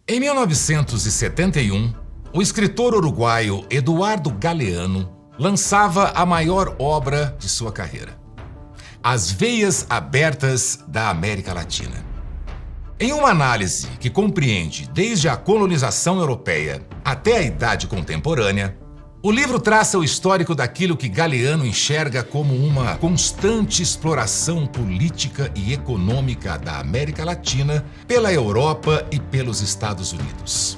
Em 1971, o escritor uruguaio Eduardo Galeano lançava a maior obra de sua carreira, As Veias Abertas da América Latina. Em uma análise que compreende desde a colonização europeia até a idade contemporânea, o livro traça o histórico daquilo que Galeano enxerga como uma constante exploração política e econômica da América Latina pela Europa e pelos Estados Unidos.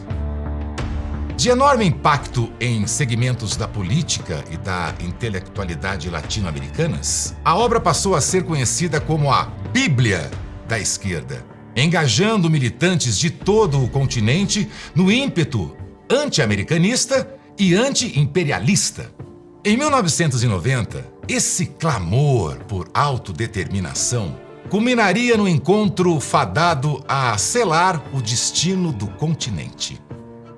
De enorme impacto em segmentos da política e da intelectualidade latino-americanas, a obra passou a ser conhecida como a Bíblia da Esquerda, engajando militantes de todo o continente no ímpeto anti-americanista e anti-imperialista. Em 1990, esse clamor por autodeterminação culminaria no encontro fadado a selar o destino do continente.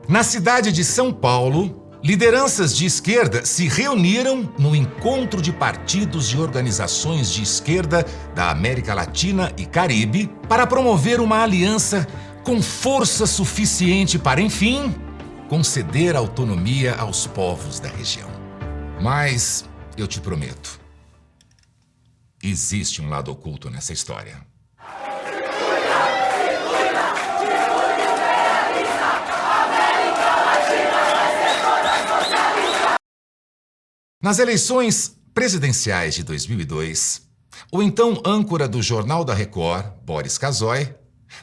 Na cidade de São Paulo, lideranças de esquerda se reuniram no encontro de partidos e organizações de esquerda da América Latina e Caribe para promover uma aliança com força suficiente para, enfim, conceder autonomia aos povos da região. Mas eu te prometo, existe um lado oculto nessa história. Nas eleições presidenciais de 2002, o então âncora do Jornal da Record, Boris Casoy,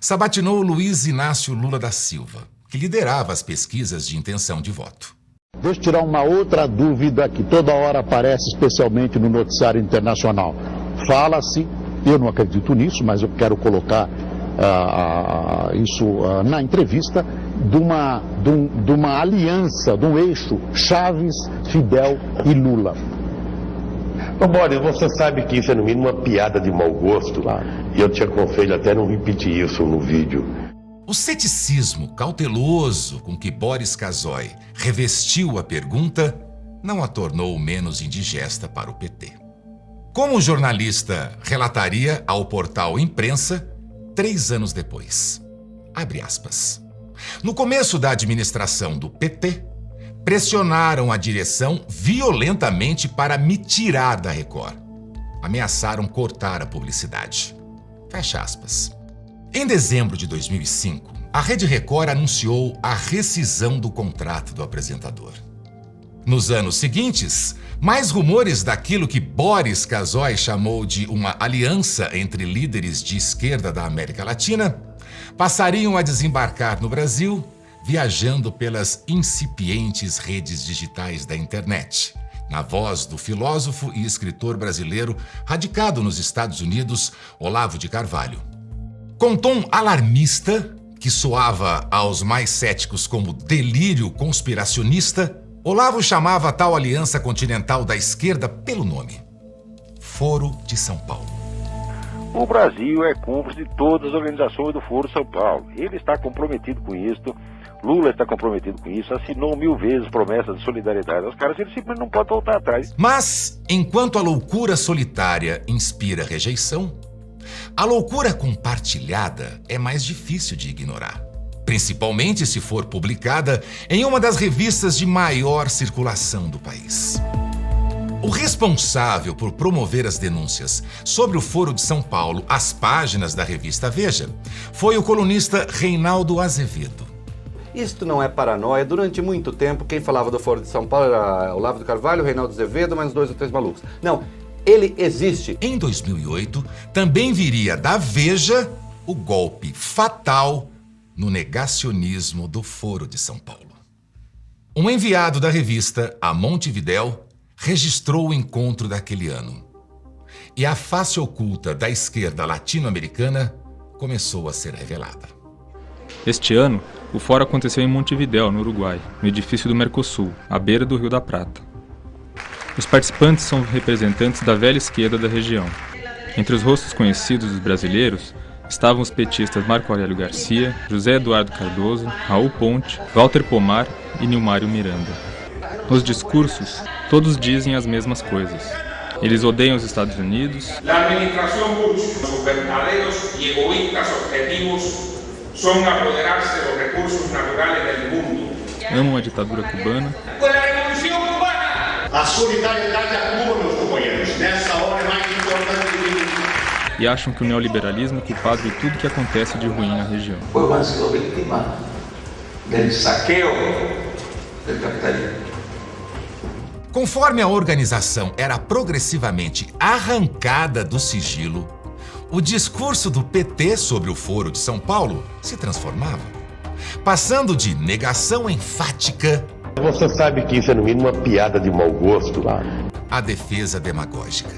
sabatinou Luiz Inácio Lula da Silva, que liderava as pesquisas de intenção de voto. Deixa eu tirar uma outra dúvida que toda hora aparece, especialmente no noticiário internacional. Fala-se, eu não acredito nisso, mas eu quero colocar isso na entrevista, de uma aliança, de um eixo Chaves, Fidel e Lula. Ô Boris, você sabe que isso é no mínimo uma piada de mau gosto, claro. E eu te aconselho até não repetir isso no vídeo. O ceticismo cauteloso com que Boris Casoy revestiu a pergunta não a tornou menos indigesta para o PT. Como o jornalista relataria ao portal Imprensa 3 anos depois. Abre aspas. No começo da administração do PT, pressionaram a direção violentamente para me tirar da Record. Ameaçaram cortar a publicidade. Fecha aspas. Em dezembro de 2005, a Rede Record anunciou a rescisão do contrato do apresentador. Nos anos seguintes, mais rumores daquilo que Boris Casoy chamou de uma aliança entre líderes de esquerda da América Latina passariam a desembarcar no Brasil, viajando pelas incipientes redes digitais da internet, na voz do filósofo e escritor brasileiro radicado nos Estados Unidos, Olavo de Carvalho. Com tom alarmista, que soava aos mais céticos como delírio conspiracionista, Olavo chamava a tal aliança continental da esquerda pelo nome: Foro de São Paulo. O Brasil é cúmplice de todas as organizações do Foro de São Paulo. Ele está comprometido com isso, Lula está comprometido com isso, assinou 1000 vezes promessas de solidariedade aos caras, ele simplesmente não pode voltar atrás. Mas, enquanto a loucura solitária inspira rejeição, a loucura compartilhada é mais difícil de ignorar, principalmente se for publicada em uma das revistas de maior circulação do país. O responsável por promover as denúncias sobre o Foro de São Paulo às páginas da revista Veja foi o colunista Reinaldo Azevedo. Isto não é paranoia. Durante muito tempo, quem falava do Foro de São Paulo era Olavo de Carvalho, Reinaldo Azevedo, mais 2 ou 3 malucos. Não, ele existe. Em 2008, também viria da Veja o golpe fatal no negacionismo do Foro de São Paulo. Um enviado da revista a Montevidéu registrou o encontro daquele ano. E a face oculta da esquerda latino-americana começou a ser revelada. Este ano, o fórum aconteceu em Montevidéu, no Uruguai, no edifício do Mercosul, à beira do Rio da Prata. Os participantes são representantes da velha esquerda da região. Entre os rostos conhecidos dos brasileiros estavam os petistas Marco Aurélio Garcia, José Eduardo Cardoso, Raul Ponte, Walter Pomar e Nilmário Miranda. Nos discursos, todos dizem as mesmas coisas. Eles odeiam os Estados Unidos. La administración Bush, sus verdadeiros y egoístas objetivos son apoderarse de los recursos naturales del mundo. Amam a ditadura cubana. ¡Con la Revolución Cubana! A solidariedade a Cuba, meus companheiros, nessa hora é mais importante do que E acham que o neoliberalismo é culpado de tudo que acontece de ruim na região. Foi uma vítima del saqueo del capitalismo. Conforme a organização era progressivamente arrancada do sigilo, o discurso do PT sobre o Foro de São Paulo se transformava, passando de negação enfática Você sabe que isso é no mínimo uma piada de mau gosto. à defesa demagógica.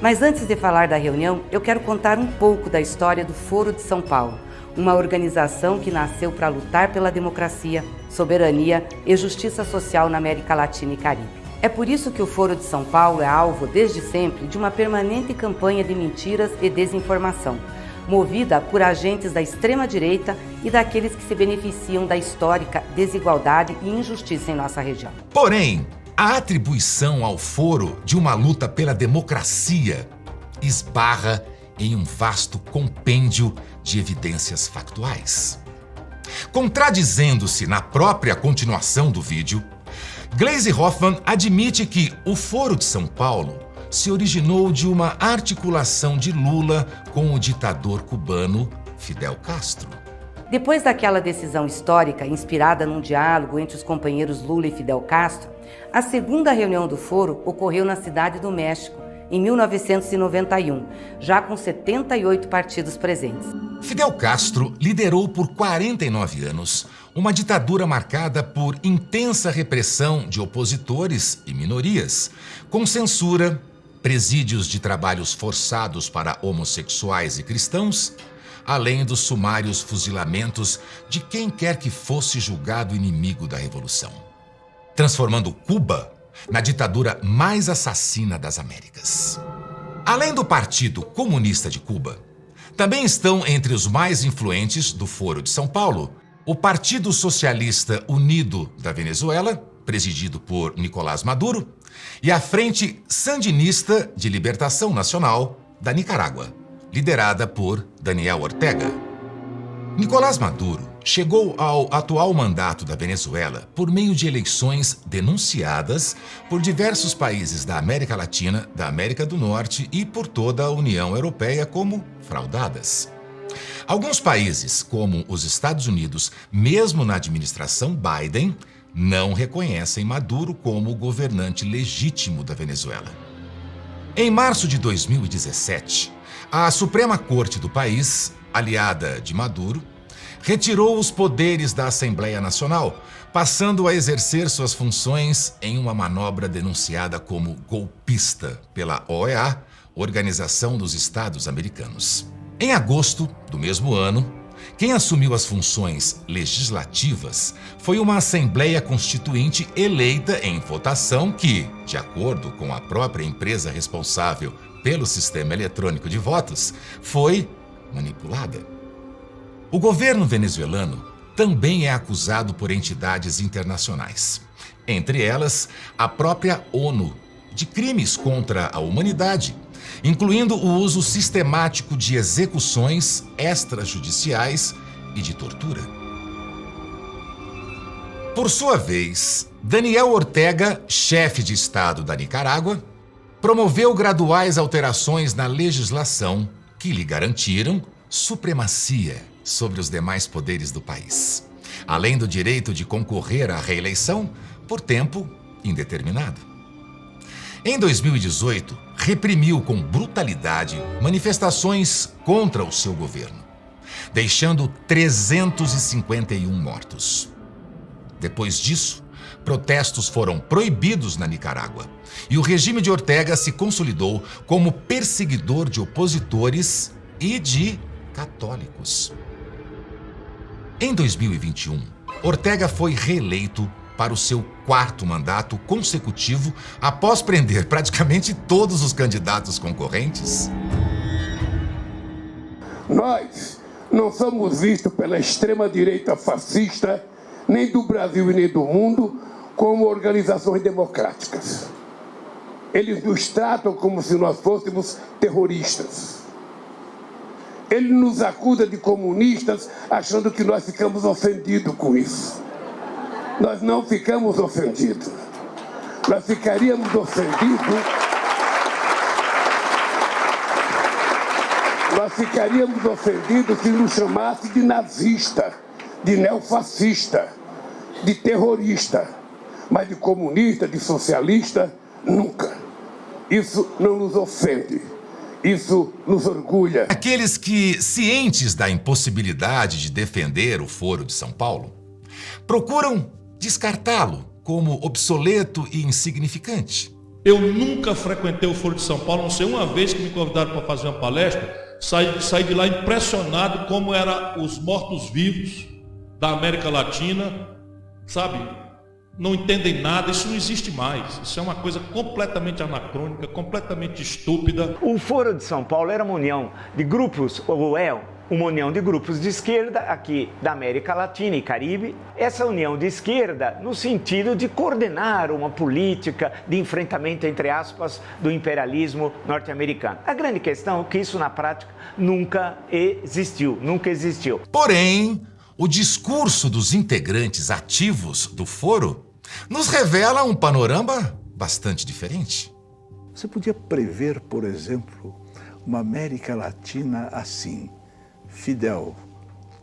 Mas antes de falar da reunião, eu quero contar um pouco da história do Foro de São Paulo, uma organização que nasceu para lutar pela democracia, soberania e justiça social na América Latina e Caribe. É por isso que o Foro de São Paulo é alvo, desde sempre, de uma permanente campanha de mentiras e desinformação, movida por agentes da extrema-direita e daqueles que se beneficiam da histórica desigualdade e injustiça em nossa região. Porém, a atribuição ao Foro de uma luta pela democracia esbarra em um vasto compêndio de evidências factuais. Contradizendo-se na própria continuação do vídeo, Gleisi Hoffmann admite que o Foro de São Paulo se originou de uma articulação de Lula com o ditador cubano Fidel Castro. Depois daquela decisão histórica, inspirada num diálogo entre os companheiros Lula e Fidel Castro, a segunda reunião do Foro ocorreu na Cidade do México, em 1991, já com 78 partidos presentes. Fidel Castro liderou por 49 anos uma ditadura marcada por intensa repressão de opositores e minorias, com censura, presídios de trabalhos forçados para homossexuais e cristãos, além dos sumários fuzilamentos de quem quer que fosse julgado inimigo da Revolução, transformando Cuba na ditadura mais assassina das Américas. Além do Partido Comunista de Cuba, também estão entre os mais influentes do Foro de São Paulo o Partido Socialista Unido da Venezuela, presidido por Nicolás Maduro, e a Frente Sandinista de Libertação Nacional da Nicarágua, liderada por Daniel Ortega. Nicolás Maduro chegou ao atual mandato da Venezuela por meio de eleições denunciadas por diversos países da América Latina, da América do Norte e por toda a União Europeia como fraudadas. Alguns países, como os Estados Unidos, mesmo na administração Biden, não reconhecem Maduro como o governante legítimo da Venezuela. Em março de 2017, a Suprema Corte do país, aliada de Maduro, retirou os poderes da Assembleia Nacional, passando a exercer suas funções em uma manobra denunciada como golpista pela OEA, Organização dos Estados Americanos. Em agosto do mesmo ano, quem assumiu as funções legislativas foi uma Assembleia Constituinte eleita em votação que, de acordo com a própria empresa responsável pelo sistema eletrônico de votos, foi manipulada. O governo venezuelano também é acusado por entidades internacionais, entre elas a própria ONU, de crimes contra a humanidade, incluindo o uso sistemático de execuções extrajudiciais e de tortura. Por sua vez, Daniel Ortega, chefe de Estado da Nicarágua, promoveu graduais alterações na legislação que lhe garantiram supremacia sobre os demais poderes do país, além do direito de concorrer à reeleição por tempo indeterminado. Em 2018, reprimiu com brutalidade manifestações contra o seu governo, deixando 351 mortos. Depois disso, protestos foram proibidos na Nicarágua e o regime de Ortega se consolidou como perseguidor de opositores e de católicos. Em 2021, Ortega foi reeleito para o seu 4º mandato consecutivo após prender praticamente todos os candidatos concorrentes. Nós não somos vistos pela extrema-direita fascista, nem do Brasil e nem do mundo, como organizações democráticas. Eles nos tratam como se nós fôssemos terroristas. Ele nos acusa de comunistas, achando que nós ficamos ofendidos com isso. Nós não ficamos ofendidos. Nós ficaríamos ofendidos. Nós ficaríamos ofendidos se nos chamasse de nazista, de neofascista, de terrorista, mas de comunista, de socialista, nunca. Isso não nos ofende. Isso nos orgulha. Aqueles que, cientes da impossibilidade de defender o Foro de São Paulo, procuram descartá-lo como obsoleto e insignificante. Eu nunca frequentei o Foro de São Paulo, não sei, uma vez que me convidaram para fazer uma palestra, saí de lá impressionado como eram os mortos-vivos da América Latina, sabe? Não entendem nada, isso não existe mais. Isso é uma coisa completamente anacrônica, completamente estúpida. O Foro de São Paulo era uma união de grupos, ou é uma união de grupos de esquerda aqui da América Latina e Caribe. Essa união de esquerda no sentido de coordenar uma política de enfrentamento, entre aspas, do imperialismo norte-americano. A grande questão é que isso na prática nunca existiu. Porém, o discurso dos integrantes ativos do Foro nos revela um panorama bastante diferente. Você podia prever, por exemplo, uma América Latina assim: Fidel,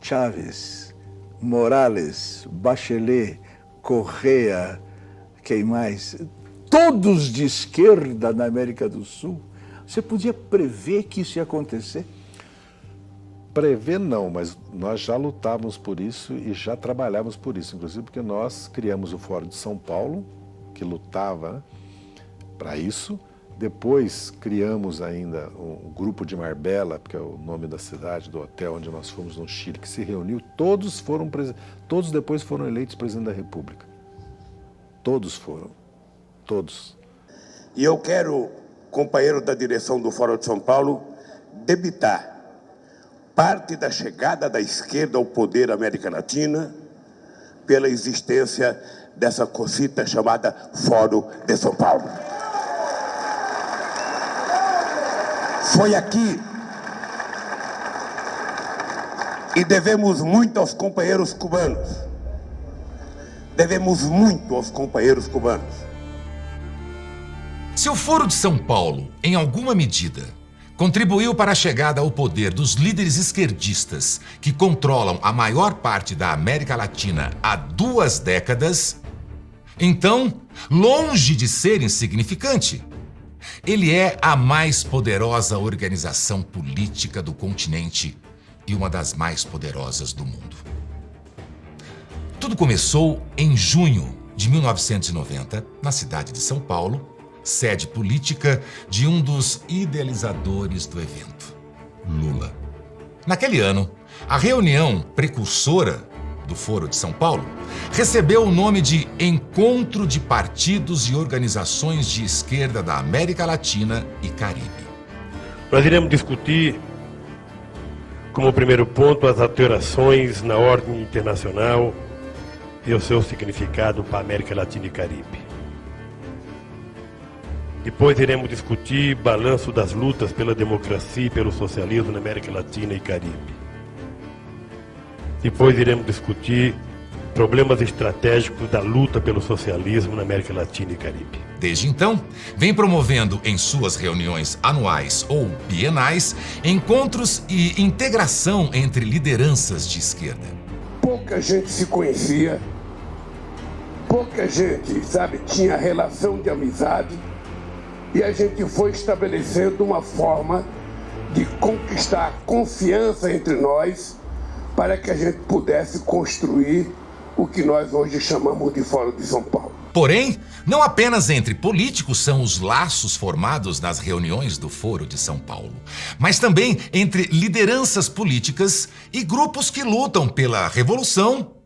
Chávez, Morales, Bachelet, Correa, quem mais? Todos de esquerda na América do Sul. Você podia prever que isso ia acontecer? Prever não, mas nós já lutávamos por isso e já trabalhávamos por isso, inclusive porque nós criamos o Fórum de São Paulo, que lutava para isso. Depois criamos ainda o Grupo de Marbella, que é o nome da cidade, do hotel onde nós fomos no Chile, que se reuniu. Todos depois foram eleitos presidente da República. Todos foram. Todos. E eu quero, companheiro da direção do Fórum de São Paulo, debitar parte da chegada da esquerda ao poder na América Latina pela existência dessa cosita chamada Fórum de São Paulo. Foi aqui e devemos muito aos companheiros cubanos. Devemos muito aos companheiros cubanos. Se o Foro de São Paulo, em alguma medida, contribuiu para a chegada ao poder dos líderes esquerdistas que controlam a maior parte da América Latina há 2 décadas, então, longe de ser insignificante, ele é a mais poderosa organização política do continente e uma das mais poderosas do mundo. Tudo começou em junho de 1990, na cidade de São Paulo, sede política de um dos idealizadores do evento, Lula. Naquele ano, a reunião precursora do Foro de São Paulo recebeu o nome de Encontro de Partidos e Organizações de Esquerda da América Latina e Caribe. Nós iremos discutir, como primeiro ponto, as alterações na ordem internacional e o seu significado para a América Latina e Caribe. Depois iremos discutir balanço das lutas pela democracia e pelo socialismo na América Latina e Caribe. Depois iremos discutir problemas estratégicos da luta pelo socialismo na América Latina e Caribe. Desde então, vem promovendo em suas reuniões anuais ou bienais encontros e integração entre lideranças de esquerda. Pouca gente se conhecia, pouca gente, tinha relação de amizade. E a gente foi estabelecendo uma forma de conquistar confiança entre nós para que a gente pudesse construir o que nós hoje chamamos de Fórum de São Paulo. Porém, não apenas entre políticos são os laços formados nas reuniões do Foro de São Paulo, mas também entre lideranças políticas e grupos que lutam pela revolução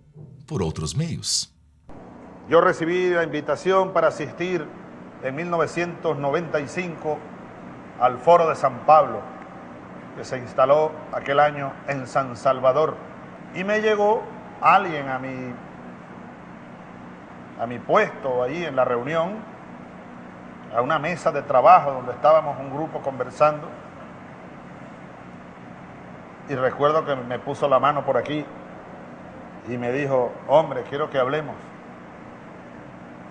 por outros meios. Eu recebi a invitação para assistir en 1995 al Foro de San Pablo, que se instaló aquel año en San Salvador. Y me llegó alguien a mi puesto ahí en la reunión, a una mesa de trabajo donde estábamos un grupo conversando. y recuerdo que me puso la mano por aquí y me dijo, hombre, quiero que hablemos.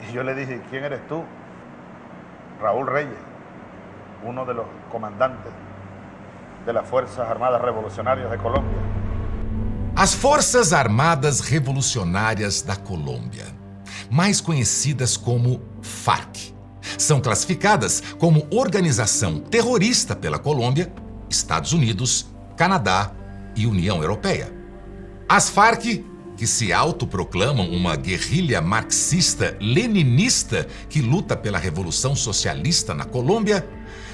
Y yo le dije, ¿quién eres tú? Raúl Reyes, uno de los comandantes de las Fuerzas Armadas Revolucionárias de Colômbia. As Forças Armadas Revolucionárias da Colômbia, mais conhecidas como FARC, são classificadas como organização terrorista pela Colômbia, Estados Unidos, Canadá e União Europeia. As FARC, que se autoproclamam uma guerrilha marxista-leninista que luta pela Revolução Socialista na Colômbia,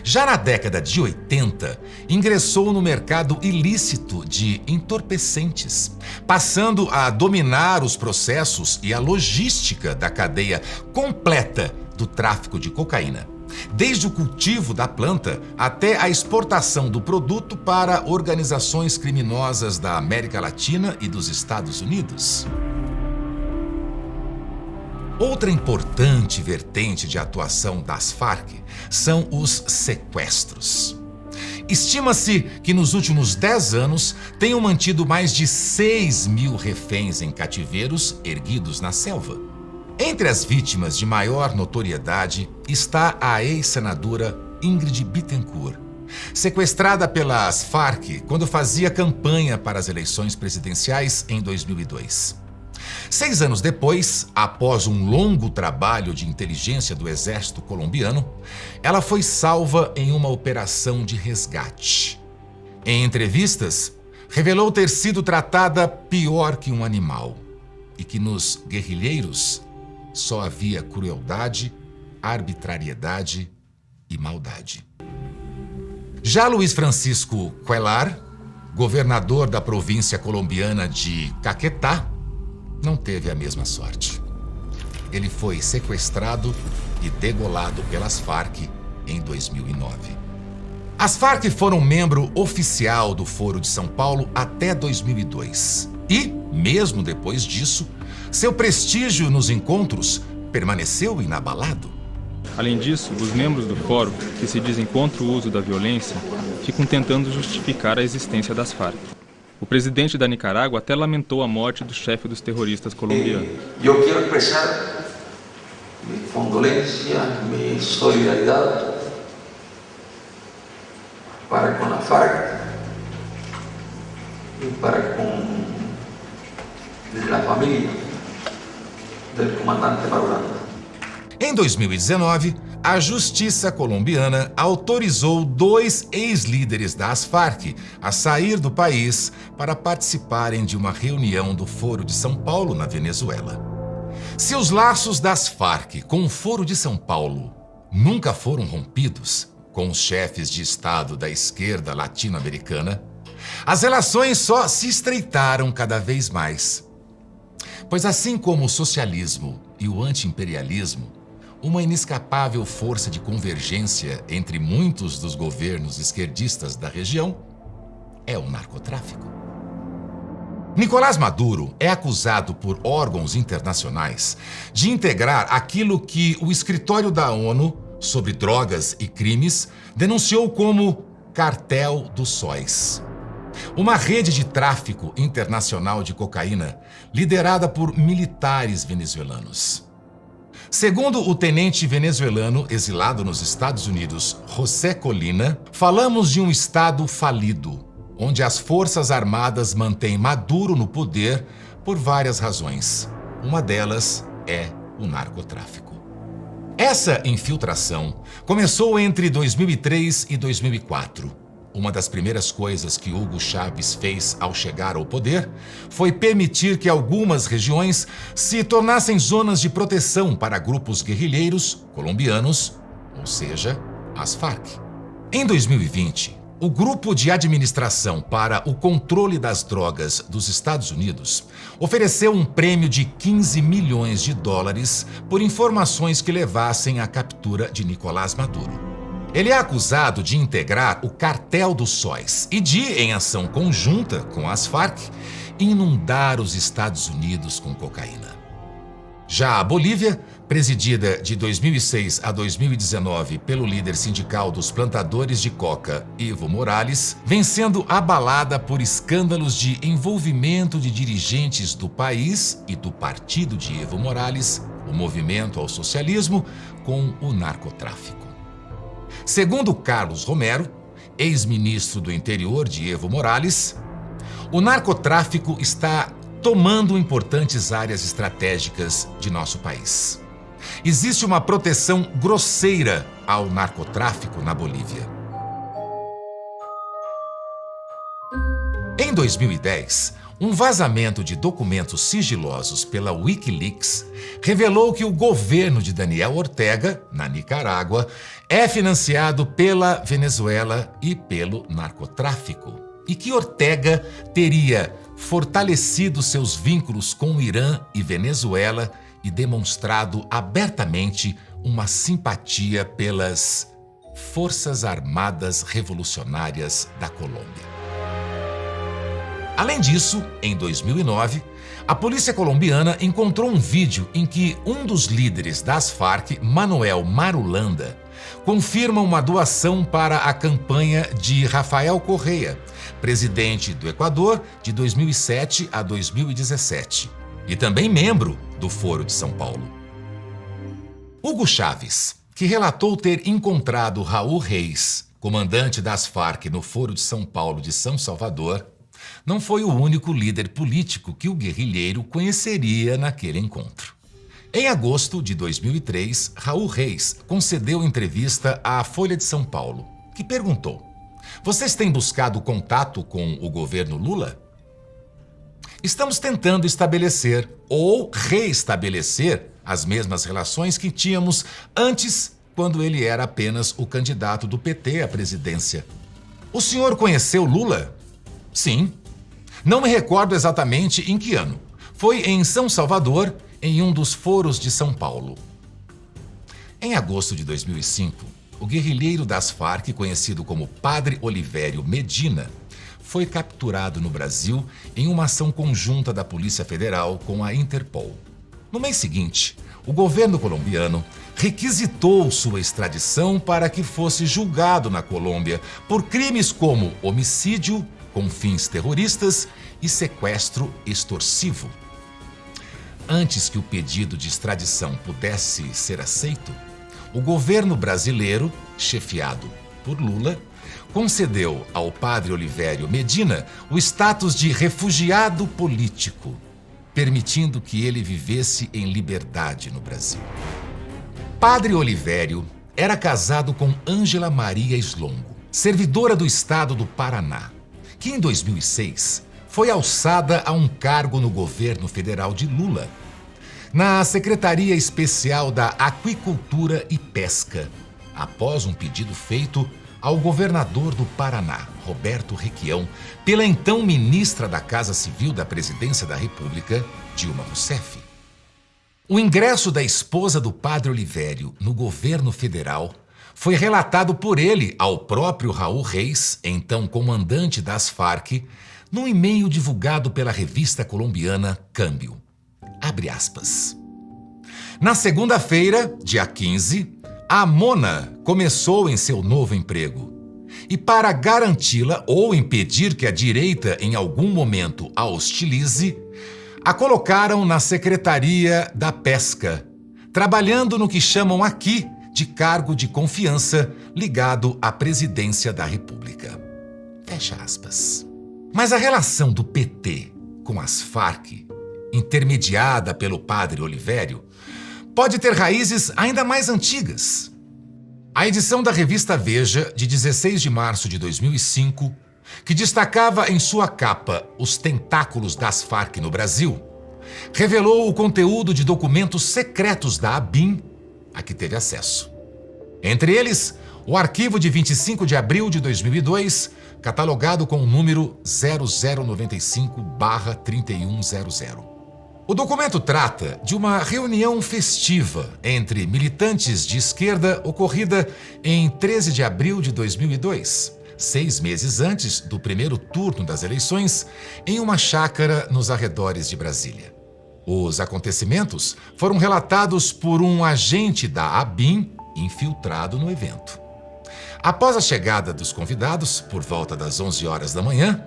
já na década de 80, ingressou no mercado ilícito de entorpecentes, passando a dominar os processos e a logística da cadeia completa do tráfico de cocaína, desde o cultivo da planta até a exportação do produto para organizações criminosas da América Latina e dos Estados Unidos. Outra importante vertente de atuação das FARC são os sequestros. Estima-se que nos últimos 10 anos tenham mantido mais de 6.000 reféns em cativeiros erguidos na selva. Entre as vítimas de maior notoriedade está a ex-senadora Ingrid Betancourt, sequestrada pelas FARC quando fazia campanha para as eleições presidenciais em 2002. 6 anos depois, após um longo trabalho de inteligência do exército colombiano, ela foi salva em uma operação de resgate. Em entrevistas, revelou ter sido tratada pior que um animal e que nos guerrilheiros só havia crueldade, arbitrariedade e maldade. Já Luiz Francisco Cuellar, governador da província colombiana de Caquetá, não teve a mesma sorte. Ele foi sequestrado e degolado pelas FARC em 2009. As FARC foram membro oficial do Foro de São Paulo até 2002. E, mesmo depois disso, seu prestígio nos encontros permaneceu inabalado. Além disso, os membros do Fórum, que se dizem contra o uso da violência, ficam tentando justificar a existência das FARC. O presidente da Nicarágua até lamentou a morte do chefe dos terroristas colombianos. Eu quero expressar minha condolência, minha solidariedade para com a FARC e para com a família do comandante Marulanda. Em 2019, a Justiça colombiana autorizou 2 ex-líderes das FARC a sair do país para participarem de uma reunião do Foro de São Paulo, na Venezuela. Se os laços das FARC com o Foro de São Paulo nunca foram rompidos com os chefes de Estado da esquerda latino-americana, as relações só se estreitaram cada vez mais. Pois assim como o socialismo e o anti-imperialismo, uma inescapável força de convergência entre muitos dos governos esquerdistas da região é o narcotráfico. Nicolás Maduro é acusado por órgãos internacionais de integrar aquilo que o Escritório da ONU sobre Drogas e Crimes denunciou como Cartel dos Sóis, uma rede de tráfico internacional de cocaína liderada por militares venezuelanos. Segundo o tenente venezuelano exilado nos Estados Unidos, José Colina, falamos de um Estado falido, onde as Forças Armadas mantêm Maduro no poder por várias razões. Uma delas é o narcotráfico. Essa infiltração começou entre 2003 e 2004. Uma das primeiras coisas que Hugo Chávez fez ao chegar ao poder foi permitir que algumas regiões se tornassem zonas de proteção para grupos guerrilheiros colombianos, ou seja, as FARC. Em 2020, o Grupo de Administração para o Controle das Drogas dos Estados Unidos ofereceu um prêmio de $15 milhões por informações que levassem à captura de Nicolás Maduro. Ele é acusado de integrar o Cartel dos Sóis e de, em ação conjunta com as FARC, inundar os Estados Unidos com cocaína. Já a Bolívia, presidida de 2006 a 2019 pelo líder sindical dos plantadores de coca, Evo Morales, vem sendo abalada por escândalos de envolvimento de dirigentes do país e do partido de Evo Morales, o Movimento ao Socialismo, com o narcotráfico. Segundo Carlos Romero, ex-ministro do Interior de Evo Morales, o narcotráfico está tomando importantes áreas estratégicas de nosso país. Existe uma proteção grosseira ao narcotráfico na Bolívia. Em 2010, um vazamento de documentos sigilosos pela Wikileaks revelou que o governo de Daniel Ortega, na Nicarágua, é financiado pela Venezuela e pelo narcotráfico, e que Ortega teria fortalecido seus vínculos com o Irã e Venezuela e demonstrado abertamente uma simpatia pelas Forças Armadas Revolucionárias da Colômbia. Além disso, em 2009, a polícia colombiana encontrou um vídeo em que um dos líderes das Farc, Manuel Marulanda, confirma uma doação para a campanha de Rafael Correa, presidente do Equador de 2007 a 2017, e também membro do Foro de São Paulo. Hugo Chávez, que relatou ter encontrado Raul Reis, comandante das Farc no Foro de São Paulo de São Salvador, não foi o único líder político que o guerrilheiro conheceria naquele encontro. Em agosto de 2003, Raul Reis concedeu entrevista à Folha de São Paulo, que perguntou: "Vocês têm buscado contato com o governo Lula?" "Estamos tentando estabelecer ou reestabelecer as mesmas relações que tínhamos antes, quando ele era apenas o candidato do PT à presidência." "O senhor conheceu Lula?" "Sim. Não me recordo exatamente em que ano. Foi em São Salvador, em um dos foros de São Paulo." Em agosto de 2005, o guerrilheiro das Farc, conhecido como Padre Olivério Medina, foi capturado no Brasil em uma ação conjunta da Polícia Federal com a Interpol. No mês seguinte, o governo colombiano requisitou sua extradição para que fosse julgado na Colômbia por crimes como homicídio com fins terroristas e sequestro extorsivo. Antes que o pedido de extradição pudesse ser aceito, o governo brasileiro, chefiado por Lula, concedeu ao padre Olivério Medina o status de refugiado político, permitindo que ele vivesse em liberdade no Brasil. Padre Olivério era casado com Ângela Maria Slongo, servidora do estado do Paraná, que em 2006 foi alçada a um cargo no governo federal de Lula, na Secretaria Especial da Aquicultura e Pesca, após um pedido feito ao governador do Paraná, Roberto Requião, pela então ministra da Casa Civil da Presidência da República, Dilma Rousseff. O ingresso da esposa do padre Olivério no governo federal foi relatado por ele ao próprio Raul Reis, então comandante das Farc, num e-mail divulgado pela revista colombiana Câmbio. Abre aspas. Na segunda-feira, dia 15, a Mona começou em seu novo emprego. E para garanti-la ou impedir que a direita em algum momento a hostilize, a colocaram na Secretaria da Pesca, trabalhando no que chamam aqui de cargo de confiança ligado à presidência da República. Fecha aspas. Mas a relação do PT com as Farc, intermediada pelo padre Olivério, pode ter raízes ainda mais antigas. A edição da revista Veja, de 16 de março de 2005, que destacava em sua capa os tentáculos das Farc no Brasil, revelou o conteúdo de documentos secretos da ABIN a que teve acesso. Entre eles, o arquivo de 25 de abril de 2002, catalogado com o número 0095/3100. O documento trata de uma reunião festiva entre militantes de esquerda ocorrida em 13 de abril de 2002, 6 meses antes do primeiro turno das eleições, em uma chácara nos arredores de Brasília. Os acontecimentos foram relatados por um agente da ABIN infiltrado no evento. Após a chegada dos convidados, por volta das 11 horas da manhã,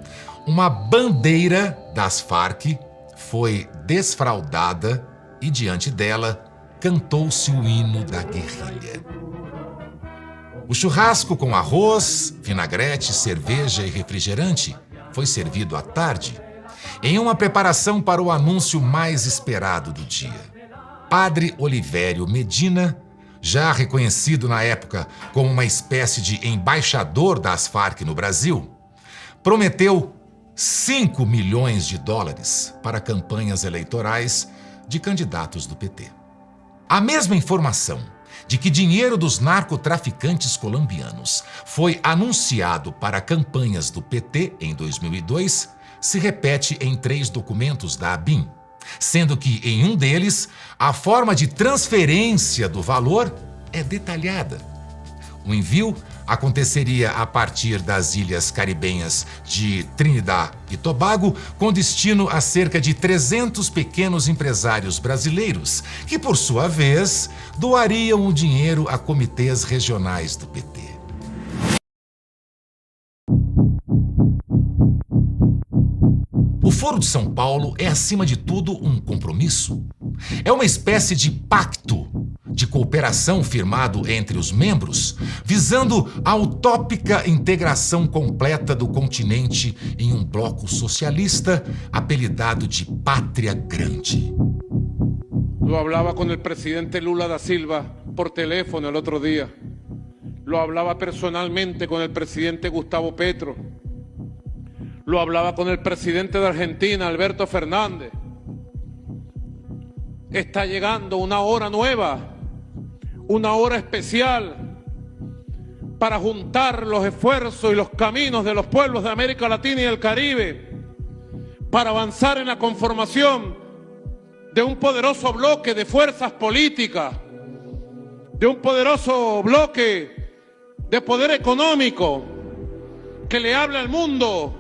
uma bandeira das Farc foi desfraldada e, diante dela, cantou-se o hino da guerrilha. O churrasco com arroz, vinagrete, cerveja e refrigerante foi servido à tarde, em uma preparação para o anúncio mais esperado do dia. Padre Olivério Medina, já reconhecido na época como uma espécie de embaixador das Farc no Brasil, prometeu 5 milhões de dólares para campanhas eleitorais de candidatos do PT. A mesma informação de que dinheiro dos narcotraficantes colombianos foi anunciado para campanhas do PT em 2002 se repete em 3 documentos da ABIN, sendo que em um deles a forma de transferência do valor é detalhada. O envio aconteceria a partir das ilhas caribenhas de Trinidad e Tobago, com destino a cerca de 300 pequenos empresários brasileiros, que, por sua vez, doariam o dinheiro a comitês regionais do PT. O Foro de São Paulo é, acima de tudo, um compromisso. É uma espécie de pacto de cooperação firmado entre os membros, visando a utópica integração completa do continente em um bloco socialista apelidado de Pátria Grande. Lo hablaba con el presidente Lula da Silva por teléfono el otro día. Lo hablaba personalmente con el presidente Gustavo Petro. Lo hablaba con el presidente de Argentina, Alberto Fernández. Está llegando una hora nueva, una hora especial para juntar los esfuerzos y los caminos de los pueblos de América Latina y el Caribe, para avanzar en la conformación de un poderoso bloque de fuerzas políticas, de un poderoso bloque de poder económico que le hable al mundo.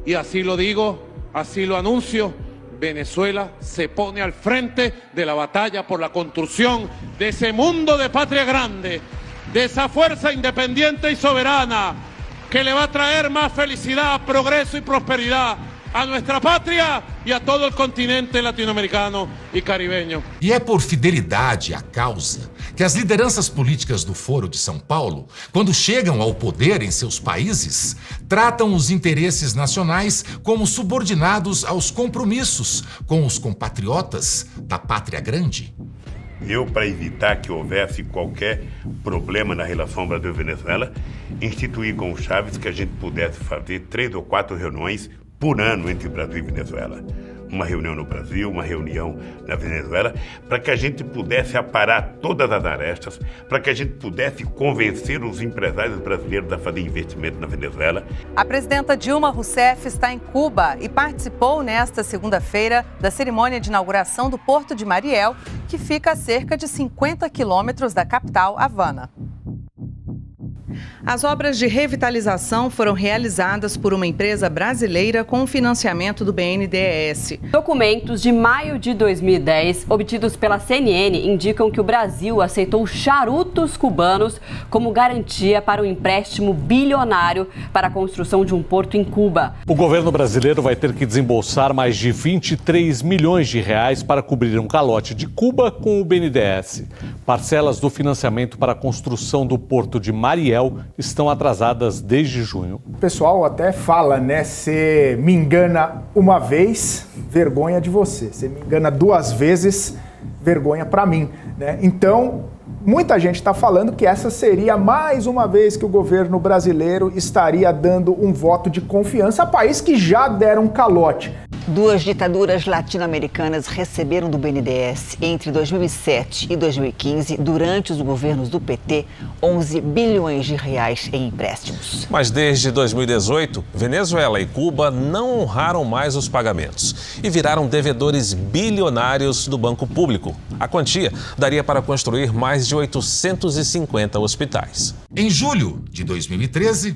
Y así lo digo, así lo anuncio, Venezuela se pone al frente de la batalla por la construcción de ese mundo de patria grande, de esa fuerza independiente y soberana que le va a traer más felicidad, progreso y prosperidad a nuestra pátria e a todo o continente latino-americano e caribenho. E é por fidelidade à causa que as lideranças políticas do Foro de São Paulo, quando chegam ao poder em seus países, tratam os interesses nacionais como subordinados aos compromissos com os compatriotas da Pátria Grande. Para evitar que houvesse qualquer problema na relação Brasil-Venezuela, instituí com o Chávez que a gente pudesse fazer 3 ou 4 reuniões por ano entre Brasil e Venezuela. Uma reunião no Brasil, uma reunião na Venezuela, para que a gente pudesse aparar todas as arestas, para que a gente pudesse convencer os empresários brasileiros a fazer investimento na Venezuela. A presidenta Dilma Rousseff está em Cuba e participou nesta segunda-feira da cerimônia de inauguração do Porto de Mariel, que fica a cerca de 50 quilômetros da capital, Havana. As obras de revitalização foram realizadas por uma empresa brasileira com financiamento do BNDES. Documentos de maio de 2010, obtidos pela CNN, indicam que o Brasil aceitou charutos cubanos como garantia para um empréstimo bilionário para a construção de um porto em Cuba. O governo brasileiro vai ter que desembolsar mais de 23 milhões de reais para cobrir um calote de Cuba com o BNDES. Parcelas do financiamento para a construção do porto de Mariel estão atrasadas desde junho. O pessoal até fala, né? Você me engana uma vez, vergonha de você. Você me engana 2 vezes, vergonha para mim, né? Então, muita gente está falando que essa seria mais uma vez que o governo brasileiro estaria dando um voto de confiança a país que já deram um calote. 2 ditaduras latino-americanas receberam do BNDES entre 2007 e 2015, durante os governos do PT, 11 bilhões de reais em empréstimos. Mas desde 2018, Venezuela e Cuba não honraram mais os pagamentos e viraram devedores bilionários do Banco Público. A quantia daria para construir mais de 850 hospitais. Em julho de 2013,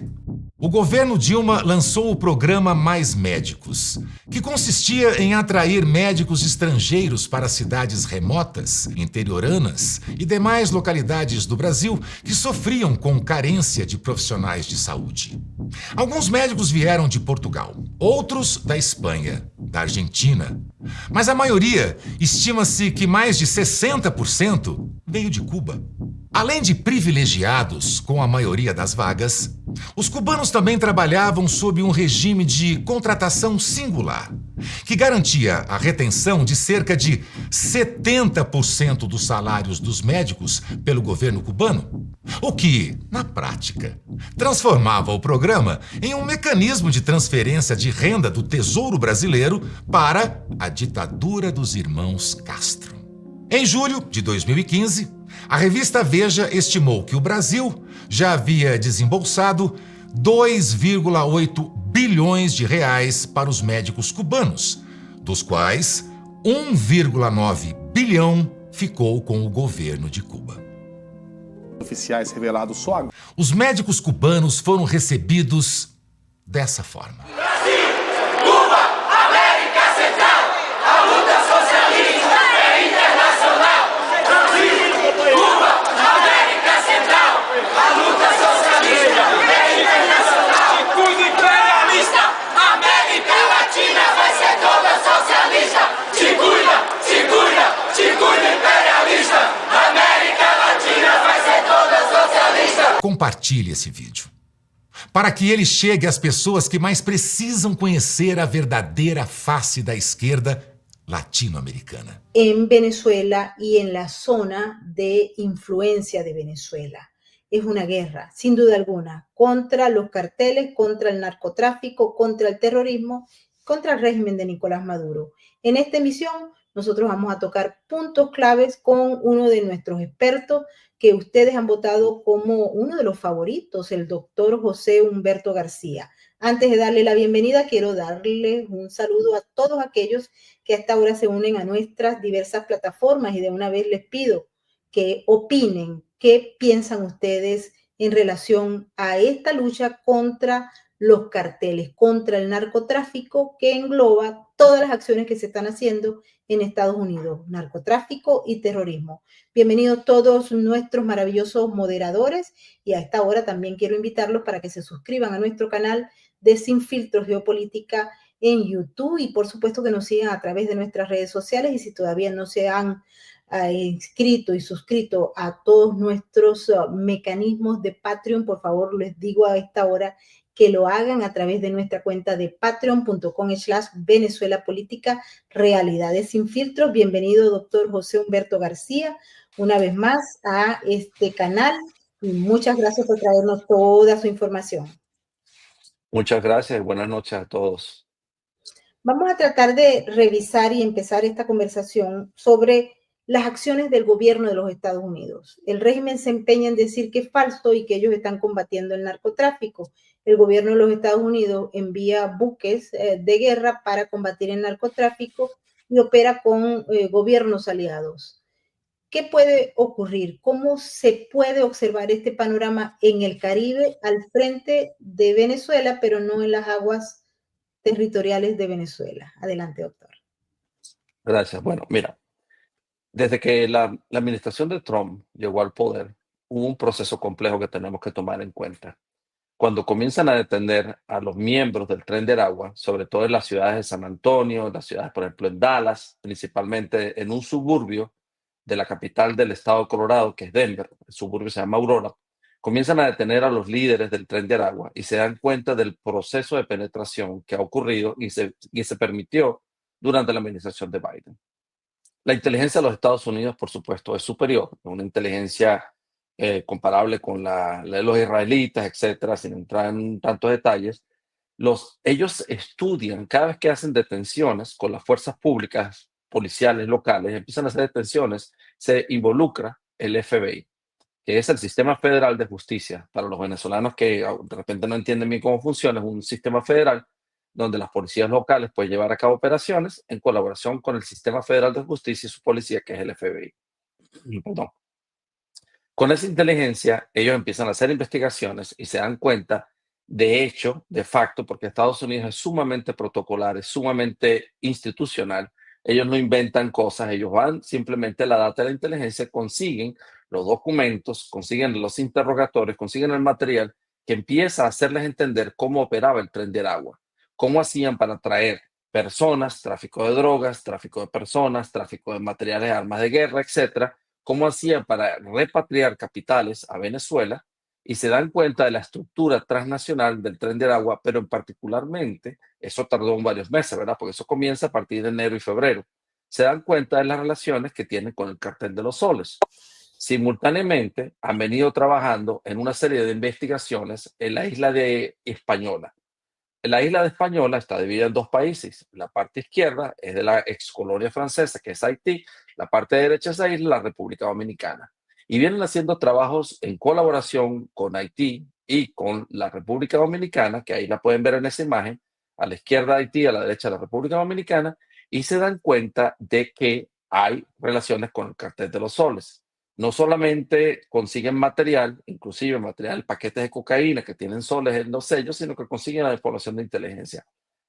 o governo Dilma lançou o programa Mais Médicos, que consistia em atrair médicos estrangeiros para cidades remotas, interioranas e demais localidades do Brasil que sofriam com carência de profissionais de saúde. Alguns médicos vieram de Portugal, outros da Espanha, da Argentina, mas a maioria, estima-se que mais de 60%, veio de Cuba. Além de privilegiados com a maioria das vagas, os cubanos também trabalhavam sob um regime de contratação singular, que garantia a retenção de cerca de 70% dos salários dos médicos pelo governo cubano, o que, na prática, transformava o programa em um mecanismo de transferência de renda do Tesouro Brasileiro para a ditadura dos irmãos Castro. Em julho de 2015, a revista Veja estimou que o Brasil já havia desembolsado 2,8 bilhões de reais para os médicos cubanos, dos quais 1,9 bilhão ficou com o governo de Cuba. Oficiais revelados só agora. Os médicos cubanos foram recebidos dessa forma. Compartilhe esse vídeo, para que ele chegue às pessoas que mais precisam conhecer a verdadeira face da esquerda latinoamericana. En Venezuela y en la zona de influencia de Venezuela. Es una guerra, sin duda alguna, contra los carteles, contra el narcotráfico, contra el terrorismo, contra el régimen de Nicolás Maduro. En esta emisión, nosotros vamos a tocar puntos claves con uno de nuestros expertos que ustedes han votado como uno de los favoritos, el doctor José Humberto García. Antes de darle la bienvenida, quiero darle un saludo a todos aquellos que hasta ahora se unen a nuestras diversas plataformas y de una vez les pido que opinen qué piensan ustedes en relación a esta lucha contra los carteles, contra el narcotráfico que engloba todas las acciones que se están haciendo en Estados Unidos, narcotráfico y terrorismo. Bienvenidos todos nuestros maravillosos moderadores y a esta hora también quiero invitarlos para que se suscriban a nuestro canal de Sin Filtros Geopolítica en YouTube y por supuesto que nos sigan a través de nuestras redes sociales y si todavía no se han inscrito y suscrito a todos nuestros mecanismos de Patreon, por favor les digo a esta hora que lo hagan a través de nuestra cuenta de patreon.com/Venezuela Política Realidades Sin Filtros. Bienvenido, doctor José Humberto García, una vez más a este canal y muchas gracias por traernos toda su información. Muchas gracias y buenas noches a todos. Vamos a tratar de revisar y empezar esta conversación sobre las acciones del gobierno de los Estados Unidos. El régimen se empeña en decir que es falso y que ellos están combatiendo el narcotráfico. El gobierno de los Estados Unidos envía buques de guerra para combatir el narcotráfico y opera con gobiernos aliados. ¿Qué puede ocurrir? ¿Cómo se puede observar este panorama en el Caribe al frente de Venezuela, pero no en las aguas territoriales de Venezuela? Adelante, doctor. Gracias. Bueno, mira, desde que la administración de Trump llegó al poder, hubo un proceso complejo que tenemos que tomar en cuenta. Cuando comienzan a detener a los miembros del Tren de Aragua, sobre todo en las ciudades de San Antonio, en las ciudades, por ejemplo, en Dallas, principalmente en un suburbio de la capital del estado de Colorado, que es Denver, el suburbio se llama Aurora, comienzan a detener a los líderes del Tren de Aragua y se dan cuenta del proceso de penetración que ha ocurrido y se permitió durante la administración de Biden. La inteligencia de los Estados Unidos, por supuesto, es superior, una inteligencia comparable con la de los israelitas, etcétera, sin entrar en tantos detalles. Ellos estudian, cada vez que hacen detenciones con las fuerzas públicas, policiales locales, empiezan a hacer detenciones, se involucra el FBI, que es el Sistema Federal de Justicia. Para los venezolanos que de repente no entienden bien cómo funciona, es un sistema federal donde las policías locales pueden llevar a cabo operaciones en colaboración con el Sistema Federal de Justicia y su policía, que es el FBI. Perdón. Con esa inteligencia, ellos empiezan a hacer investigaciones y se dan cuenta de hecho, de facto, porque Estados Unidos es sumamente protocolar, es sumamente institucional. Ellos no inventan cosas, ellos van simplemente a la data de la inteligencia, consiguen los documentos, consiguen los interrogatorios, consiguen el material que empieza a hacerles entender cómo operaba el Tren de Aragua, cómo hacían para traer personas, tráfico de drogas, tráfico de personas, tráfico de materiales, armas de guerra, etcétera, cómo hacían para repatriar capitales a Venezuela, y se dan cuenta de la estructura transnacional del Tren de Aragua, pero en particularmente, eso tardó varios meses, ¿verdad? Porque eso comienza a partir de enero y febrero. Se dan cuenta de las relaciones que tienen con el Cartel de los Soles. Simultáneamente, han venido trabajando en una serie de investigaciones en la isla de Española. La isla de Española está dividida en dos países. La parte izquierda es de la excolonia francesa, que es Haití. La parte derecha de esa isla, la República Dominicana. Y vienen haciendo trabajos en colaboración con Haití y con la República Dominicana, que ahí la pueden ver en esa imagen, a la izquierda Haití, a la derecha la República Dominicana, y se dan cuenta de que hay relaciones con el Cartel de los Soles. No solamente consiguen material, inclusive material, paquetes de cocaína que tienen soles en los sellos, sino que consiguen la información de inteligencia.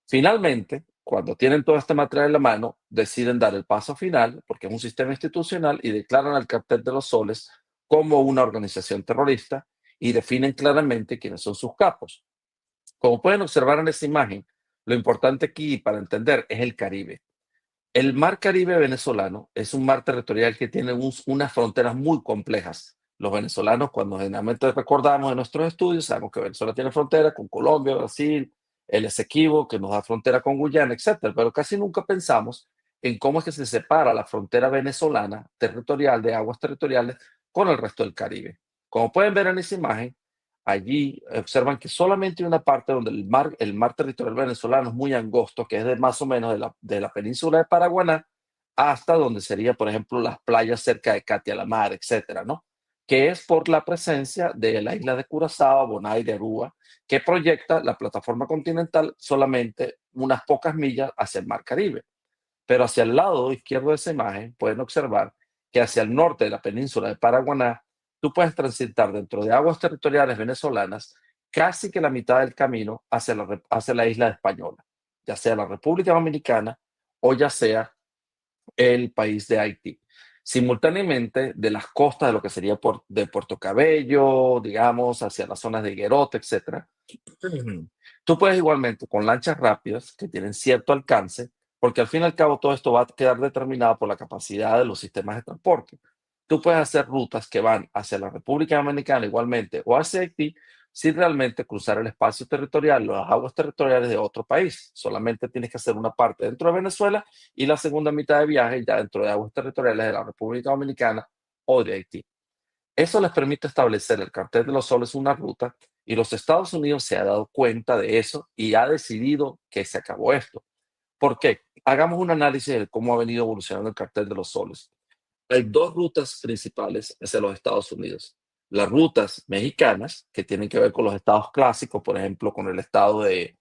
Finalmente, cuando tienen todo este material en la mano, deciden dar el paso final, porque es un sistema institucional, y declaran al Cartel de los Soles como una organización terrorista y definen claramente quiénes son sus capos. Como pueden observar en esta imagen, lo importante aquí para entender es el Caribe. El mar Caribe venezolano es un mar territorial que tiene unas fronteras muy complejas. Los venezolanos, cuando generalmente recordamos en nuestros estudios, sabemos que Venezuela tiene frontera con Colombia, Brasil, el Esequibo, que nos da frontera con Guyana, etcétera, pero casi nunca pensamos en cómo es que se separa la frontera venezolana territorial, de aguas territoriales, con el resto del Caribe. Como pueden ver en esa imagen, allí observan que solamente hay una parte donde el mar territorial venezolano es muy angosto, que es de más o menos de la península de Paraguaná hasta donde sería, por ejemplo, las playas cerca de Catia la Mar, etcétera, ¿no? Que es por la presencia de la isla de Curazao, Bonaire, de Aruba, que proyecta la plataforma continental solamente unas pocas millas hacia el mar Caribe. Pero hacia el lado izquierdo de esa imagen pueden observar que hacia el norte de la península de Paraguaná, tú puedes transitar dentro de aguas territoriales venezolanas casi que la mitad del camino hacia la isla de Española, ya sea la República Dominicana o ya sea el país de Haití. Simultáneamente, de las costas de lo que sería de Puerto Cabello, digamos, hacia las zonas de Higuerote, etc. Tú puedes igualmente, con lanchas rápidas que tienen cierto alcance, porque al fin y al cabo todo esto va a quedar determinado por la capacidad de los sistemas de transporte. Tú puedes hacer rutas que van hacia la República Dominicana igualmente o hacia Haití sin realmente cruzar el espacio territorial, las aguas territoriales de otro país. Solamente tienes que hacer una parte dentro de Venezuela y la segunda mitad de viaje ya dentro de aguas territoriales de la República Dominicana o de Haití. Eso les permite establecer el Cartel de los Soles una ruta, y los Estados Unidos se ha dado cuenta de eso y ha decidido que se acabó esto. ¿Por qué? Hagamos un análisis de cómo ha venido evolucionando el Cartel de los Soles. Hay dos rutas principales hacia los Estados Unidos. Las rutas mexicanas, que tienen que ver con los estados clásicos, por ejemplo, con el estado de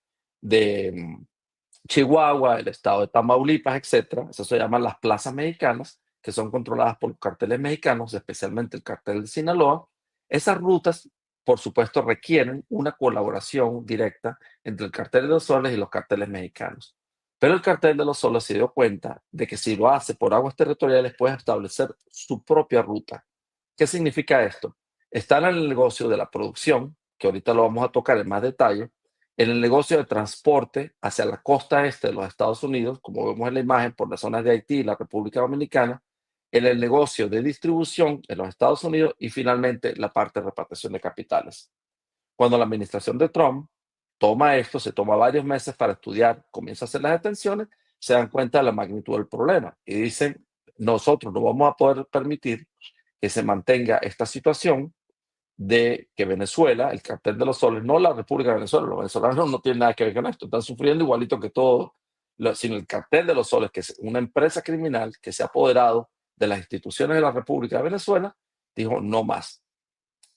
Chihuahua, el estado de Tamaulipas, etc. Eso se llaman las plazas mexicanas, que son controladas por carteles mexicanos, especialmente el cartel de Sinaloa. Esas rutas, por supuesto, requieren una colaboración directa entre el Cartel de los Soles y los carteles mexicanos. Pero el Cartel de los Soles se dio cuenta de que si lo hace por aguas territoriales puede establecer su propia ruta. ¿Qué significa esto? Están en el negocio de la producción, que ahorita lo vamos a tocar en más detalle, en el negocio de transporte hacia la costa este de los Estados Unidos, como vemos en la imagen, por las zonas de Haití y la República Dominicana, en el negocio de distribución en los Estados Unidos y finalmente la parte de repatriación de capitales. Cuando la administración de Trump toma esto, se toma varios meses para estudiar, comienza a hacer las detenciones, se dan cuenta de la magnitud del problema y dicen, nosotros no vamos a poder permitir que se mantenga esta situación de que Venezuela, el Cartel de los Soles, no la República de Venezuela, los venezolanos no tienen nada que ver con esto, están sufriendo igualito que todos, sino el Cartel de los Soles, que es una empresa criminal que se ha apoderado de las instituciones de la República de Venezuela, dijo no más.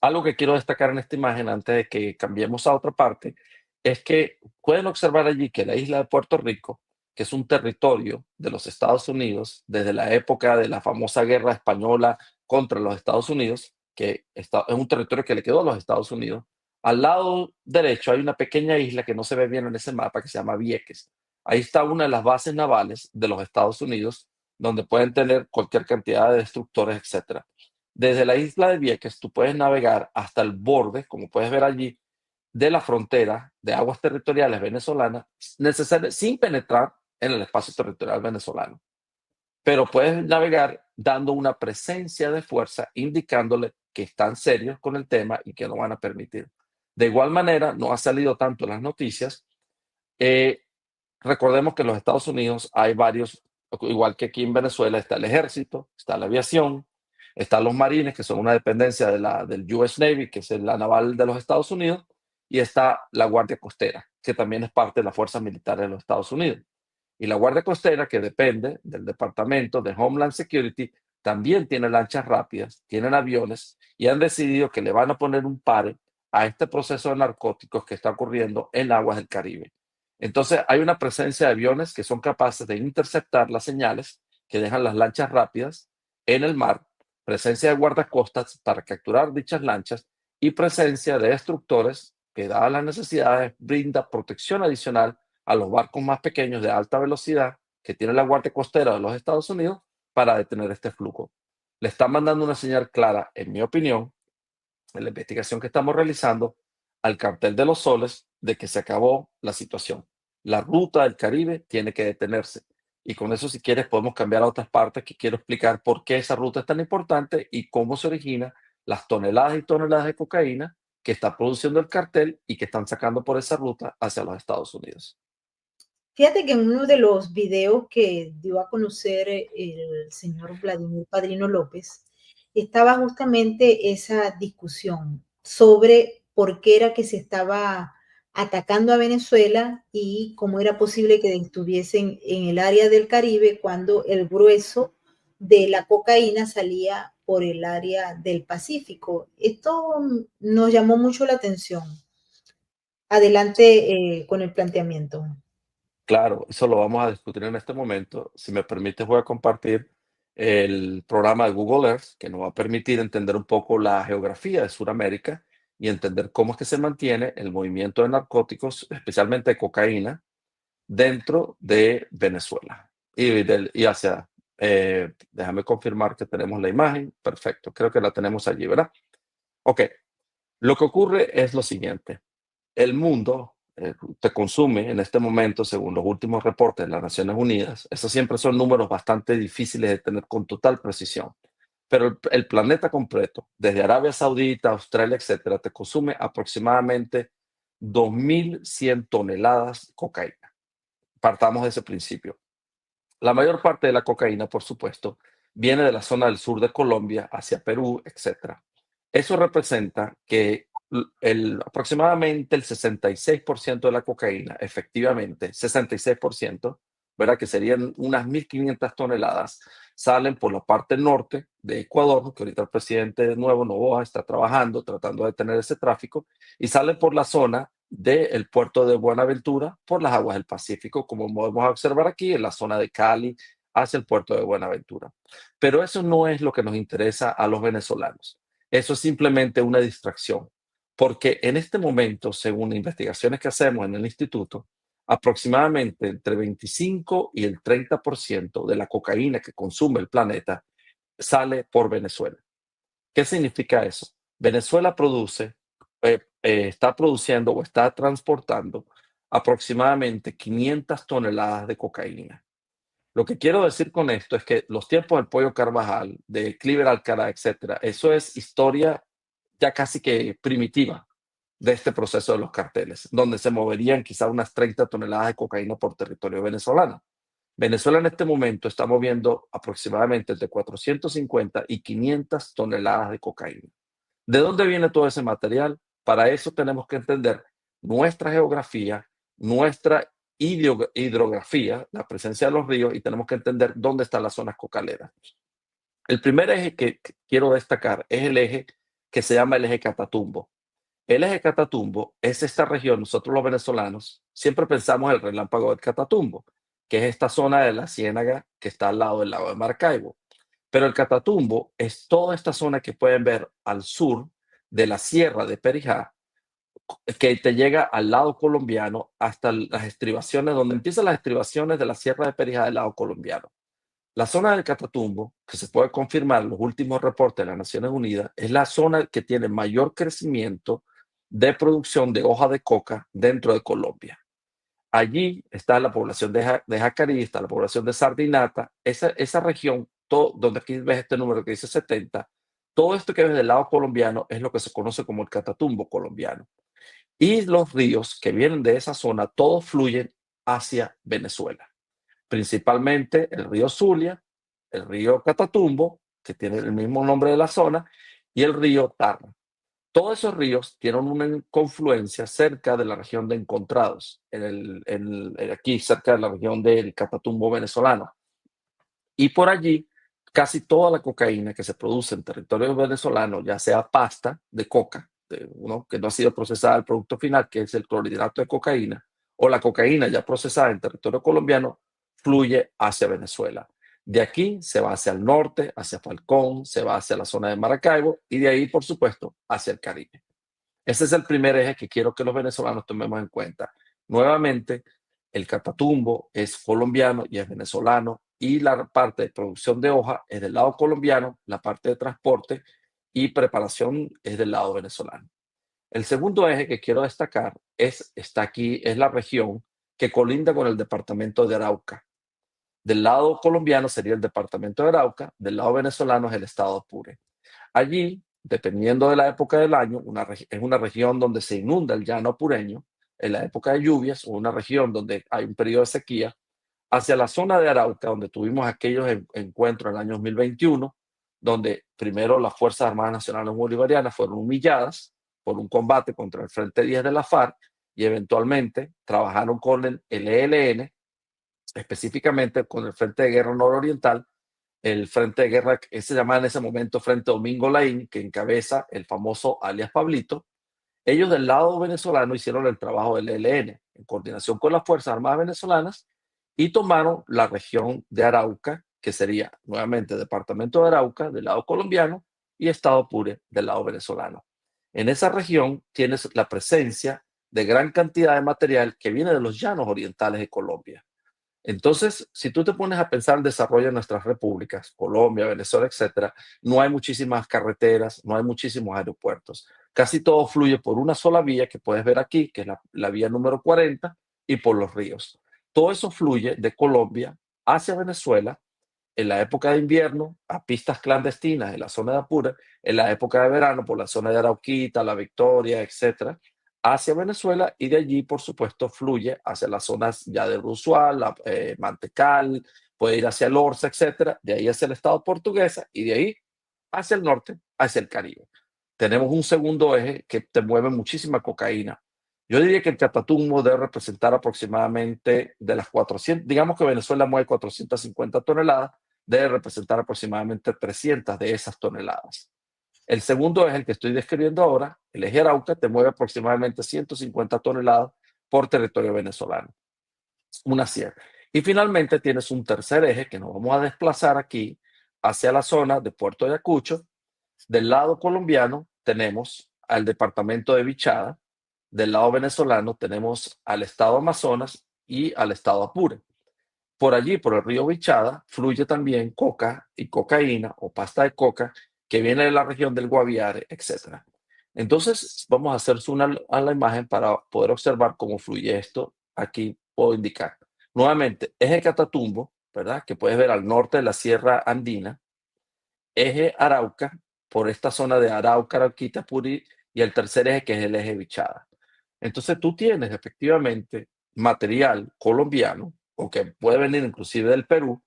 Algo que quiero destacar en esta imagen antes de que cambiemos a otra parte, es que pueden observar allí que la isla de Puerto Rico, que es un territorio de los Estados Unidos desde la época de la famosa guerra española contra los Estados Unidos, que es un territorio que le quedó a los Estados Unidos, Al lado derecho hay una pequeña isla que no se ve bien en ese mapa que se llama Vieques. Ahí está una de las bases navales de los Estados Unidos, donde pueden tener cualquier cantidad de destructores, etc. Desde la isla de Vieques tú puedes navegar hasta el borde, como puedes ver allí, de la frontera de aguas territoriales venezolanas, sin penetrar en el espacio territorial venezolano. Pero puedes navegar dando una presencia de fuerza, indicándole que están serios con el tema y que no van a permitir. De igual manera, no ha salido tanto en las noticias. Recordemos que en los Estados Unidos hay varios, igual que aquí en Venezuela, está el ejército, está la aviación, están los marines, que son una dependencia del US Navy, que es la naval de los Estados Unidos, y está la Guardia Costera, que también es parte de la Fuerza Militar de los Estados Unidos. Y la Guardia Costera, que depende del Departamento de Homeland Security, también tiene lanchas rápidas, tienen aviones, y han decidido que le van a poner un pare a este proceso de narcóticos que está ocurriendo en aguas del Caribe. Entonces, hay una presencia de aviones que son capaces de interceptar las señales que dejan las lanchas rápidas en el mar, presencia de guardacostas para capturar dichas lanchas y presencia de destructores que, dadas las necesidades, brinda protección adicional a los barcos más pequeños de alta velocidad que tiene la Guardia Costera de los Estados Unidos para detener este flujo. Le están mandando una señal clara, en mi opinión, en la investigación que estamos realizando, al cartel de los soles de que se acabó la situación. La ruta del Caribe tiene que detenerse. Y con eso, si quieres, podemos cambiar a otras partes que quiero explicar por qué esa ruta es tan importante y cómo se origina las toneladas y toneladas de cocaína que está produciendo el cartel y que están sacando por esa ruta hacia los Estados Unidos. Fíjate que en uno de los videos que dio a conocer el señor Vladimir Padrino López, estaba justamente esa discusión sobre por qué era que se estaba atacando a Venezuela y cómo era posible que estuviesen en el área del Caribe cuando el grueso de la cocaína salía por el área del Pacífico. Esto nos llamó mucho la atención. Adelante con el planteamiento. Claro, eso lo vamos a discutir en este momento. Si me permites, voy a compartir el programa de Google Earth, que nos va a permitir entender un poco la geografía de Sudamérica y entender cómo es que se mantiene el movimiento de narcóticos, especialmente de cocaína, dentro de Venezuela y hacia... déjame confirmar que tenemos la imagen. Perfecto, creo que la tenemos allí, ¿verdad? Ok, lo que ocurre es lo siguiente. El mundo te consume en este momento, según los últimos reportes de las Naciones Unidas. Esos siempre son números bastante difíciles de tener con total precisión. Pero el planeta completo, desde Arabia Saudita, Australia, etcétera, te consume aproximadamente 2.100 toneladas de cocaína. Partamos de ese principio. La mayor parte de la cocaína, por supuesto, viene de la zona del sur de Colombia hacia Perú, etcétera. Eso representa que aproximadamente el 66% de la cocaína, efectivamente, 66%, ¿verdad? Que serían unas 1.500 toneladas, salen por la parte norte de Ecuador, que ahorita el presidente de nuevo, Noboa, está trabajando, tratando de detener ese tráfico, y salen por la zona del puerto de Buenaventura, por las aguas del Pacífico, como podemos observar aquí, en la zona de Cali, hacia el puerto de Buenaventura. Pero eso no es lo que nos interesa a los venezolanos. Eso es simplemente una distracción. Porque en este momento, según investigaciones que hacemos en el instituto, aproximadamente entre 25 y el 30% de la cocaína que consume el planeta sale por Venezuela. ¿Qué significa eso? Venezuela está produciendo o está transportando aproximadamente 500 toneladas de cocaína. Lo que quiero decir con esto es que los tiempos del Pollo Carvajal, de Cliver Alcaraz, etcétera, eso es historia ya casi que primitiva de este proceso de los carteles, donde se moverían quizá unas 30 toneladas de cocaína por territorio venezolano. Venezuela en este momento está moviendo aproximadamente entre 450 y 500 toneladas de cocaína. ¿De dónde viene todo ese material? Para eso tenemos que entender nuestra geografía, nuestra hidrografía, la presencia de los ríos, y tenemos que entender dónde están las zonas cocaleras. El primer eje que quiero destacar es el eje que se llama el eje Catatumbo. El eje Catatumbo es esta región, nosotros los venezolanos siempre pensamos en el relámpago del Catatumbo, que es esta zona de la Ciénaga que está al lado del lago de Maracaibo. Pero el Catatumbo es toda esta zona que pueden ver al sur de la sierra de Perijá, que te llega al lado colombiano hasta las estribaciones, donde empiezan las estribaciones de la Sierra de Perijá del lado colombiano. La zona del Catatumbo, que se puede confirmar en los últimos reportes de las Naciones Unidas, es la zona que tiene mayor crecimiento de producción de hoja de coca dentro de Colombia. Allí está la población de Jacarí, está la población de Sardinata, esa región, donde aquí ves este número que dice 70, todo esto que ves del lado colombiano es lo que se conoce como el Catatumbo colombiano. Y los ríos que vienen de esa zona, todos fluyen hacia Venezuela. Principalmente el río Zulia, el río Catatumbo, que tiene el mismo nombre de la zona, y el río Tarra. Todos esos ríos tienen una confluencia cerca de la región de Encontrados, aquí cerca de la región del Catatumbo venezolano. Y por allí, casi toda la cocaína que se produce en territorio venezolano, ya sea pasta de coca, que no ha sido procesada al producto final, que es el clorhidrato de cocaína, o la cocaína ya procesada en territorio colombiano, fluye hacia Venezuela. De aquí se va hacia el norte, hacia Falcón, se va hacia la zona de Maracaibo y de ahí, por supuesto, hacia el Caribe. Ese es el primer eje que quiero que los venezolanos tomemos en cuenta. Nuevamente, el Catatumbo es colombiano y es venezolano y la parte de producción de hoja es del lado colombiano, la parte de transporte y preparación es del lado venezolano. El segundo eje que quiero destacar está aquí, es la región que colinda con el departamento de Arauca. Del lado colombiano sería el departamento de Arauca, del lado venezolano es el estado Apure. Allí, dependiendo de la época del año, es una región donde se inunda el llano apureño, en la época de lluvias, o una región donde hay un periodo de sequía, hacia la zona de Arauca, donde tuvimos aquellos encuentros en el año 2021, donde primero las Fuerzas Armadas Nacionales Bolivarianas fueron humilladas por un combate contra el Frente 10 de la FARC y eventualmente trabajaron con el ELN, específicamente con el Frente de Guerra Nororiental, el Frente de Guerra que se llamaba en ese momento Frente Domingo Laín, que encabeza el famoso alias Pablito. Ellos del lado venezolano hicieron el trabajo del ELN en coordinación con las Fuerzas Armadas venezolanas y tomaron la región de Arauca, que sería nuevamente departamento de Arauca del lado colombiano y estado Apure del lado venezolano. En esa región tienes la presencia de gran cantidad de material que viene de los llanos orientales de Colombia. Entonces, si tú te pones a pensar el desarrollo de nuestras repúblicas, Colombia, Venezuela, etcétera, no hay muchísimas carreteras, no hay muchísimos aeropuertos. Casi todo fluye por una sola vía que puedes ver aquí, que es la vía número 40, y por los ríos. Todo eso fluye de Colombia hacia Venezuela en la época de invierno a pistas clandestinas en la zona de Apure, en la época de verano por la zona de Arauquita, La Victoria, etcétera, hacia Venezuela y de allí, por supuesto, fluye hacia las zonas ya de Brusual, Mantecal, puede ir hacia el Orza, etcétera, de ahí hacia el estado portuguesa y de ahí hacia el norte, hacia el Caribe. Tenemos un segundo eje que te mueve muchísima cocaína. Yo diría que el Catatumbo debe representar aproximadamente de las 400, digamos que Venezuela mueve 450 toneladas, debe representar aproximadamente 300 de esas toneladas. El segundo es el que estoy describiendo ahora, el eje Arauca, te mueve aproximadamente 150 toneladas por territorio venezolano. Una sierra. Y finalmente tienes un tercer eje que nos vamos a desplazar aquí hacia la zona de Puerto Ayacucho. Del lado colombiano tenemos al departamento de Vichada, del lado venezolano tenemos al estado Amazonas y al estado Apure. Por allí, por el río Vichada, fluye también coca y cocaína o pasta de coca que viene de la región del Guaviare, etc. Entonces, vamos a hacer zoom a la imagen para poder observar cómo fluye esto. Aquí puedo indicar. Nuevamente, eje Catatumbo, ¿verdad? Que puedes ver al norte de la Sierra Andina. Eje Arauca, por esta zona de Arauca, Arauquita, Apure, y el tercer eje que es el eje Vichada. Entonces, tú tienes efectivamente material colombiano, o que puede venir inclusive del Perú,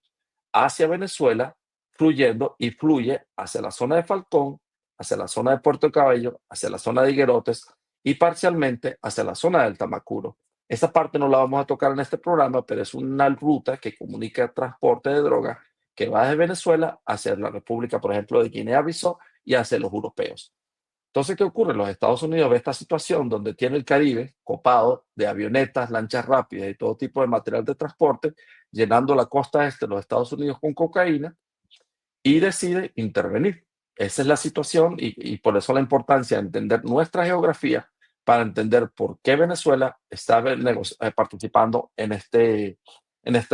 hacia Venezuela, fluyendo y fluye hacia la zona de Falcón, hacia la zona de Puerto Cabello, hacia la zona de Higuerotes y parcialmente hacia la zona del Tamacuro. Esa parte no la vamos a tocar en este programa, pero es una ruta que comunica el transporte de droga que va desde Venezuela hacia la República, por ejemplo, de Guinea-Bissau y hacia los europeos. Entonces, ¿qué ocurre? Los Estados Unidos ve esta situación donde tiene el Caribe copado de avionetas, lanchas rápidas y todo tipo de material de transporte, llenando la costa este de los Estados Unidos con cocaína y decide intervenir. Esa es la situación y por eso la importancia de entender nuestra geografía para entender por qué Venezuela está participando en este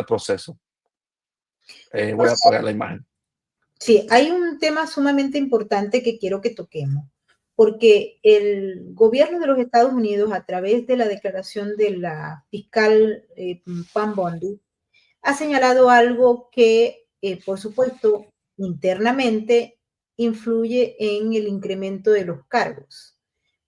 proceso. Voy a apagar la imagen. Sí, hay un tema sumamente importante que quiero que toquemos, porque el gobierno de los Estados Unidos, a través de la declaración de la fiscal Pam Bondi, ha señalado algo que, por supuesto, internamente influye en el incremento de los cargos,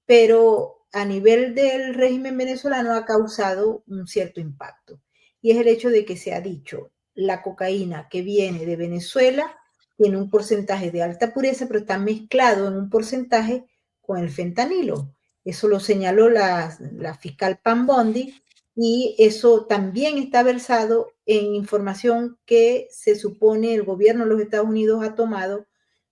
pero a nivel del régimen venezolano ha causado un cierto impacto. Y es el hecho de que se ha dicho, la cocaína que viene de Venezuela tiene un porcentaje de alta pureza, pero está mezclado en un porcentaje con el fentanilo. Eso lo señaló la fiscal Pam Bondi, y eso también está versado en información que se supone el gobierno de los Estados Unidos ha tomado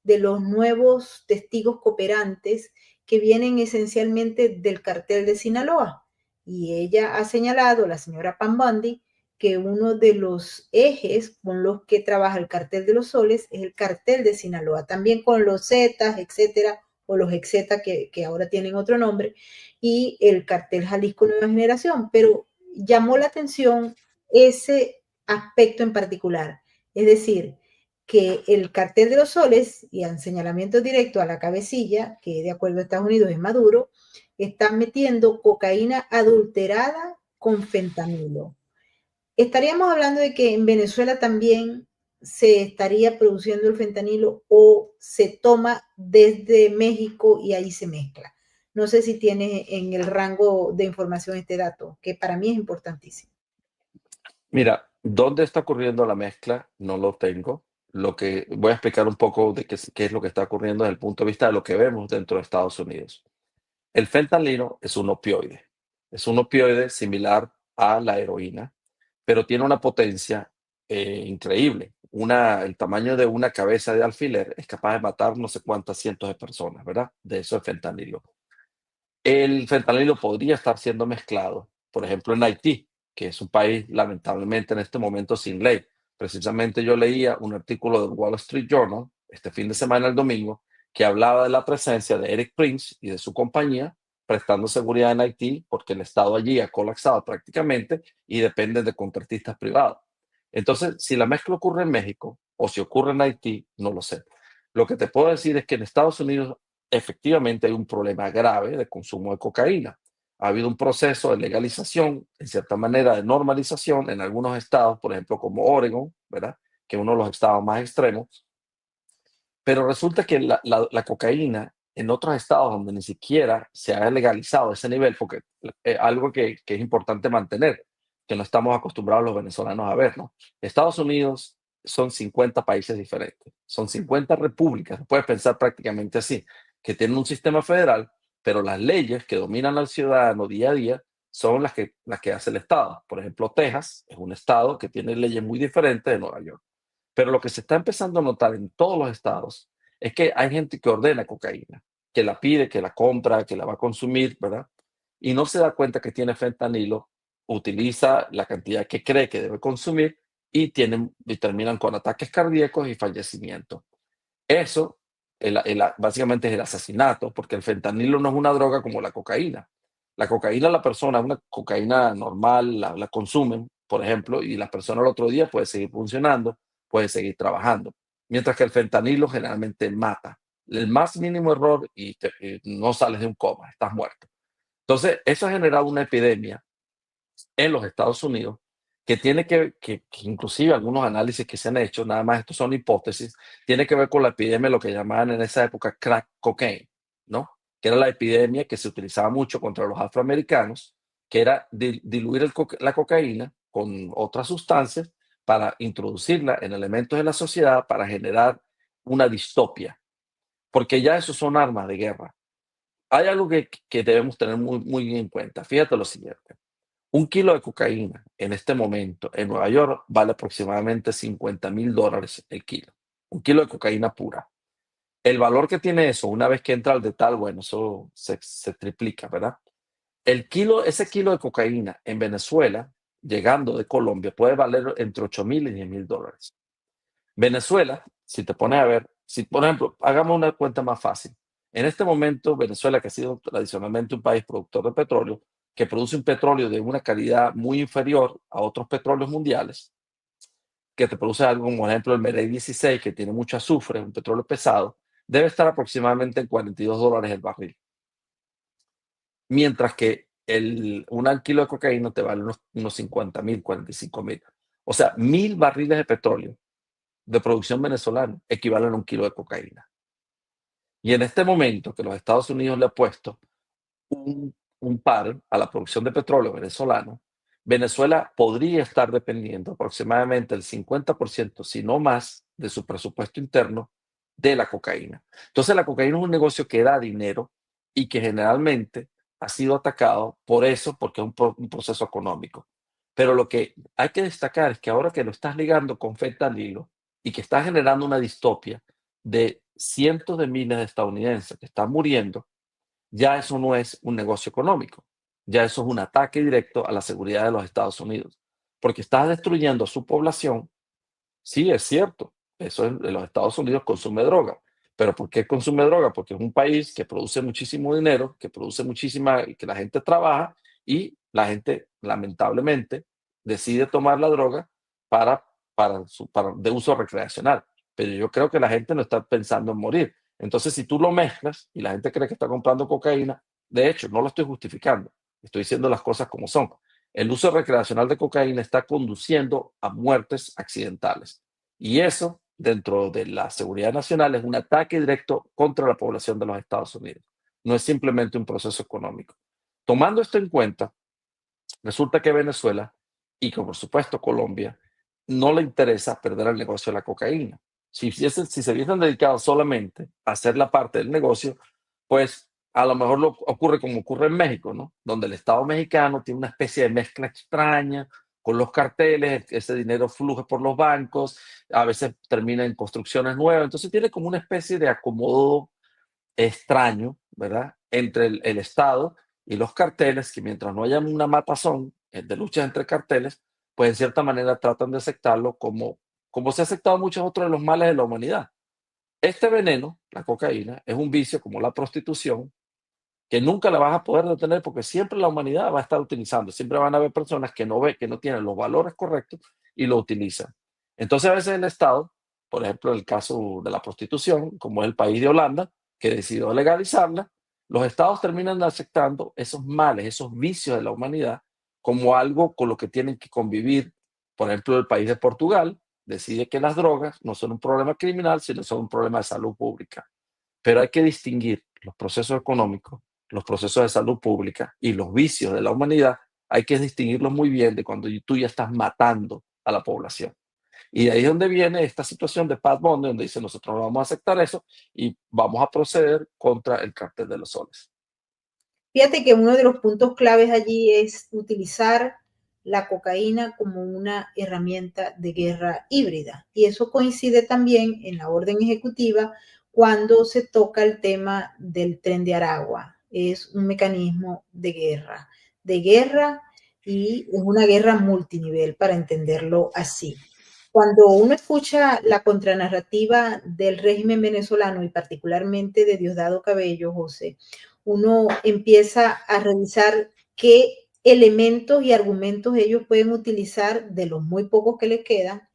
de los nuevos testigos cooperantes que vienen esencialmente del cartel de Sinaloa. Y ella ha señalado, la señora Pam Bondi, que uno de los ejes con los que trabaja el cartel de los soles es el cartel de Sinaloa, también con los Zetas, etcétera, o los Exeta que ahora tienen otro nombre, y el cartel Jalisco Nueva Generación, pero llamó la atención ese aspecto en particular, es decir, que el cartel de los soles, y en señalamiento directo a la cabecilla, que de acuerdo a Estados Unidos es Maduro, está metiendo cocaína adulterada con fentanilo. ¿Estaríamos hablando de que en Venezuela también se estaría produciendo el fentanilo o se toma desde México y ahí se mezcla? No sé si tienes en el rango de información este dato, que para mí es importantísimo. Mira, ¿dónde está ocurriendo la mezcla? No lo tengo. Lo que voy a explicar un poco de qué es lo que está ocurriendo desde el punto de vista de lo que vemos dentro de Estados Unidos. El fentanilo es un opioide. Es un opioide similar a la heroína, pero tiene una potencia increíble. El tamaño de una cabeza de alfiler es capaz de matar no sé cuántas cientos de personas, ¿verdad? De eso es fentanilo. El fentanilo podría estar siendo mezclado, por ejemplo, en Haití, que es un país lamentablemente en este momento sin ley. Precisamente yo leía un artículo del Wall Street Journal este fin de semana, el domingo, que hablaba de la presencia de Eric Prince y de su compañía prestando seguridad en Haití, porque el Estado allí ha colapsado prácticamente y depende de contratistas privados. Entonces, si la mezcla ocurre en México o si ocurre en Haití, no lo sé. Lo que te puedo decir es que en Estados Unidos efectivamente hay un problema grave de consumo de cocaína. Ha habido un proceso de legalización, en cierta manera de normalización en algunos estados, por ejemplo, como Oregon, ¿verdad? Que es uno de los estados más extremos. Pero resulta que la cocaína en otros estados donde ni siquiera se ha legalizado ese nivel, porque algo que es importante mantener, que no estamos acostumbrados los venezolanos a ver, ¿no? Estados Unidos son 50 países diferentes, son 50 repúblicas, puedes pensar prácticamente así, que tienen un sistema federal, pero las leyes que dominan al ciudadano día a día son las que hace el Estado. Por ejemplo, Texas es un estado que tiene leyes muy diferentes de Nueva York. Pero lo que se está empezando a notar en todos los estados es que hay gente que ordena cocaína, que la pide, que la compra, que la va a consumir, ¿verdad? Y no se da cuenta que tiene fentanilo, utiliza la cantidad que cree que debe consumir y terminan con ataques cardíacos y fallecimientos. Eso básicamente es el asesinato, porque el fentanilo no es una droga como la cocaína. La cocaína, la persona, una cocaína normal, la consumen, por ejemplo, y la persona al otro día puede seguir funcionando, puede seguir trabajando. Mientras que el fentanilo generalmente mata. El más mínimo error y no sales de un coma, estás muerto. Entonces, eso ha generado una epidemia en los Estados Unidos que tiene que inclusive algunos análisis que se han hecho, nada más estos son hipótesis, tiene que ver con la epidemia, lo que llamaban en esa época crack cocaine, ¿no? Que era la epidemia que se utilizaba mucho contra los afroamericanos, que era diluir la cocaína con otras sustancias para introducirla en elementos de la sociedad para generar una distopia, porque ya esos son armas de guerra. Hay algo que debemos tener muy en cuenta. Fíjate lo siguiente. Un kilo de cocaína en este momento en Nueva York vale aproximadamente $50,000 el kilo. Un kilo de cocaína pura. El valor que tiene eso, una vez que entra al detalle, bueno, eso se triplica, ¿verdad? Ese kilo de cocaína en Venezuela, llegando de Colombia, puede valer entre $8,000 y $10,000. Venezuela, si te pones a ver, si por ejemplo, hagamos una cuenta más fácil. En este momento, Venezuela, que ha sido tradicionalmente un país productor de petróleo, que produce un petróleo de una calidad muy inferior a otros petróleos mundiales, que te produce algo como, por ejemplo, el Merey 16, que tiene mucho azufre, un petróleo pesado, debe estar aproximadamente en $42 el barril. Mientras que un kilo de cocaína te vale unos 50.000, 45.000. O sea, 1.000 barriles de petróleo de producción venezolana equivalen a un kilo de cocaína. Y en este momento que los Estados Unidos le ha puesto un par a la producción de petróleo venezolano, Venezuela podría estar dependiendo aproximadamente el 50%, si no más, de su presupuesto interno de la cocaína. Entonces, la cocaína es un negocio que da dinero y que generalmente ha sido atacado por eso, porque es un proceso económico. Pero lo que hay que destacar es que ahora que lo estás ligando con fentanilo y que está generando una distopia de cientos de miles de estadounidenses que están muriendo, ya eso no es un negocio económico, ya eso es un ataque directo a la seguridad de los Estados Unidos, porque estás destruyendo a su población. Sí, es cierto, eso en los Estados Unidos consume droga, pero ¿por qué consume droga? Porque es un país que produce muchísimo dinero, que produce y que la gente trabaja y la gente lamentablemente decide tomar la droga de uso recreacional. Pero yo creo que la gente no está pensando en morir. Entonces, si tú lo mezclas y la gente cree que está comprando cocaína, de hecho, no lo estoy justificando, estoy diciendo las cosas como son. El uso recreacional de cocaína está conduciendo a muertes accidentales. Y eso, dentro de la seguridad nacional, es un ataque directo contra la población de los Estados Unidos. No es simplemente un proceso económico. Tomando esto en cuenta, resulta que Venezuela y que por supuesto Colombia no le interesa perder el negocio de la cocaína. Si se hubiesen dedicado solamente a hacer la parte del negocio, pues a lo mejor ocurre como ocurre en México, ¿no? Donde el Estado mexicano tiene una especie de mezcla extraña con los carteles, ese dinero fluye por los bancos, a veces termina en construcciones nuevas, entonces tiene como una especie de acomodo extraño, ¿verdad? Entre el Estado y los carteles, que mientras no haya una matazón de lucha entre carteles, pues en cierta manera tratan de aceptarlo como se ha aceptado muchos otros de los males de la humanidad. Este veneno, la cocaína, es un vicio como la prostitución, que nunca la vas a poder detener porque siempre la humanidad va a estar utilizando, siempre van a haber personas que no tienen los valores correctos y lo utilizan. Entonces a veces el Estado, por ejemplo en el caso de la prostitución, como es el país de Holanda, que decidió legalizarla, los estados terminan aceptando esos males, esos vicios de la humanidad como algo con lo que tienen que convivir. Por ejemplo, el país de Portugal decide que las drogas no son un problema criminal, sino son un problema de salud pública. Pero hay que distinguir los procesos económicos, los procesos de salud pública y los vicios de la humanidad. Hay que distinguirlos muy bien de cuando tú ya estás matando a la población. Y de ahí es donde viene esta situación de Pat Bundy, donde dice nosotros no vamos a aceptar eso y vamos a proceder contra el Cártel de los Soles. Fíjate que uno de los puntos claves allí es utilizar la cocaína como una herramienta de guerra híbrida. Y eso coincide también en la orden ejecutiva cuando se toca el tema del Tren de Aragua. Es un mecanismo de guerra y es una guerra multinivel, para entenderlo así. Cuando uno escucha la contranarrativa del régimen venezolano y particularmente de Diosdado Cabello, José, uno empieza a revisar qué elementos y argumentos ellos pueden utilizar de los muy pocos que les quedan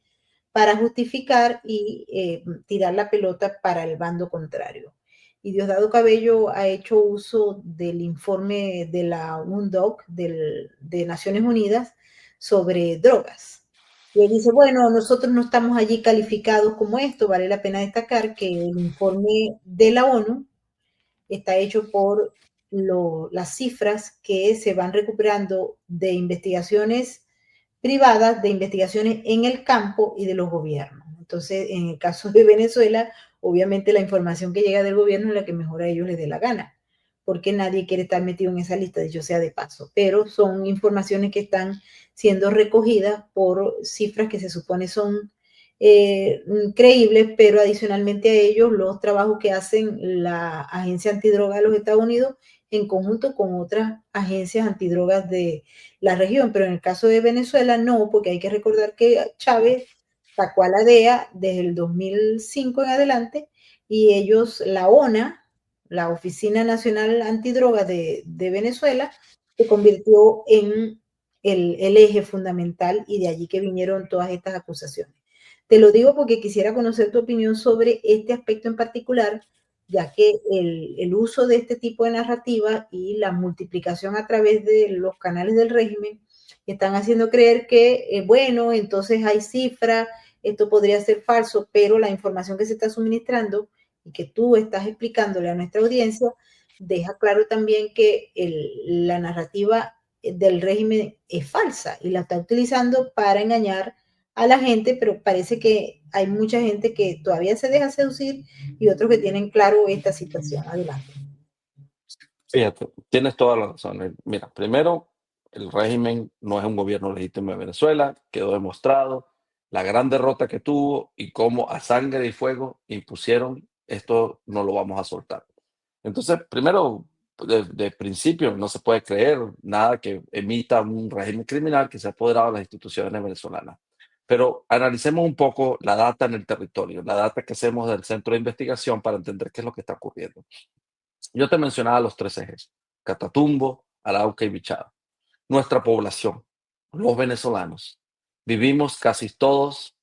para justificar y tirar la pelota para el bando contrario. Y Diosdado Cabello ha hecho uso del informe de la UNODC de Naciones Unidas sobre drogas. Y él dice, bueno, nosotros no estamos allí calificados como esto. Vale la pena destacar que el informe de la ONU está hecho por las cifras que se van recuperando de investigaciones privadas, de investigaciones en el campo y de los gobiernos. Entonces, en el caso de Venezuela, obviamente la información que llega del gobierno es la que mejor a ellos les dé la gana, porque nadie quiere estar metido en esa lista, dicho sea de paso, pero son informaciones que están siendo recogidas por cifras que se supone son creíbles, pero adicionalmente a ellos los trabajos que hacen la Agencia Antidroga de los Estados Unidos en conjunto con otras agencias antidrogas de la región. Pero en el caso de Venezuela no, porque hay que recordar que Chávez sacó a la DEA desde el 2005 en adelante y ellos, la ONA, la Oficina Nacional Antidroga de Venezuela se convirtió en el eje fundamental y de allí que vinieron todas estas acusaciones. Te lo digo porque quisiera conocer tu opinión sobre este aspecto en particular, ya que el uso de este tipo de narrativa y la multiplicación a través de los canales del régimen están haciendo creer que, bueno, entonces hay cifras, esto podría ser falso, pero la información que se está suministrando y que tú estás explicándole a nuestra audiencia deja claro también que la narrativa del régimen es falsa y la está utilizando para engañar a la gente, pero parece que hay mucha gente que todavía se deja seducir y otros que tienen claro esta situación. Adelante. Fíjate, tienes toda la razón. Mira, primero, el régimen no es un gobierno legítimo de Venezuela, quedó demostrado la gran derrota que tuvo y cómo a sangre y fuego impusieron esto, no lo vamos a soltar. Entonces, primero, de principio, no se puede creer nada que emita un régimen criminal que se ha apoderado de las instituciones venezolanas. Pero analicemos un poco la data en el territorio, la data que hacemos del centro de investigación para entender qué es lo que está ocurriendo. Yo te mencionaba los 3 ejes: Catatumbo, Arauca y Bichada. Nuestra población, los venezolanos, vivimos casi todos,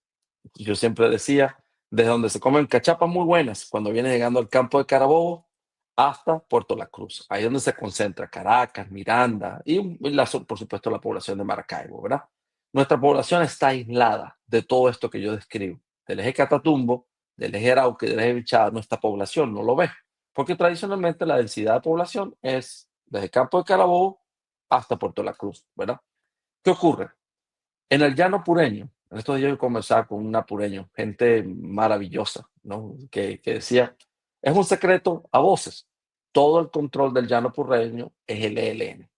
yo siempre decía, desde donde se comen cachapas muy buenas, cuando vienes llegando al campo de Carabobo, hasta Puerto La Cruz. Ahí es donde se concentra Caracas, Miranda y por supuesto la población de Maracaibo, ¿verdad? Nuestra población está aislada de todo esto que yo describo, del eje Catatumbo, del eje Arauca y del eje Bichada. Nuestra población no lo ve, porque tradicionalmente la densidad de población es desde Campo de Carabobo hasta Puerto La Cruz, ¿verdad? ¿Qué ocurre? En el llano pureño, en estos días yo conversaba con un apureño, gente maravillosa, ¿no? Que decía, es un secreto a voces, todo el control del llano pureño es el ELN.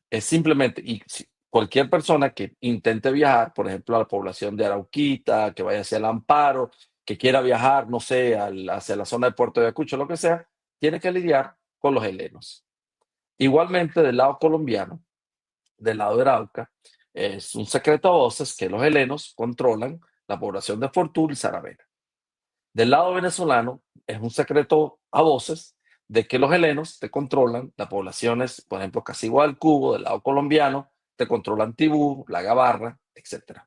Es simplemente, y cualquier persona que intente viajar, por ejemplo, a la población de Arauquita, que vaya hacia el Amparo, que quiera viajar, no sé, hacia la zona de Puerto de Ayacucho, lo que sea, tiene que lidiar con los helenos. Igualmente, del lado colombiano, del lado de Arauca, es un secreto a voces que los helenos controlan la población de Fortul y Saravena. Del lado venezolano, es un secreto a voces de que los helenos te controlan las poblaciones, por ejemplo, Casigua del Cubo, del lado colombiano, te controlan Tibú, La Gabarra, etc.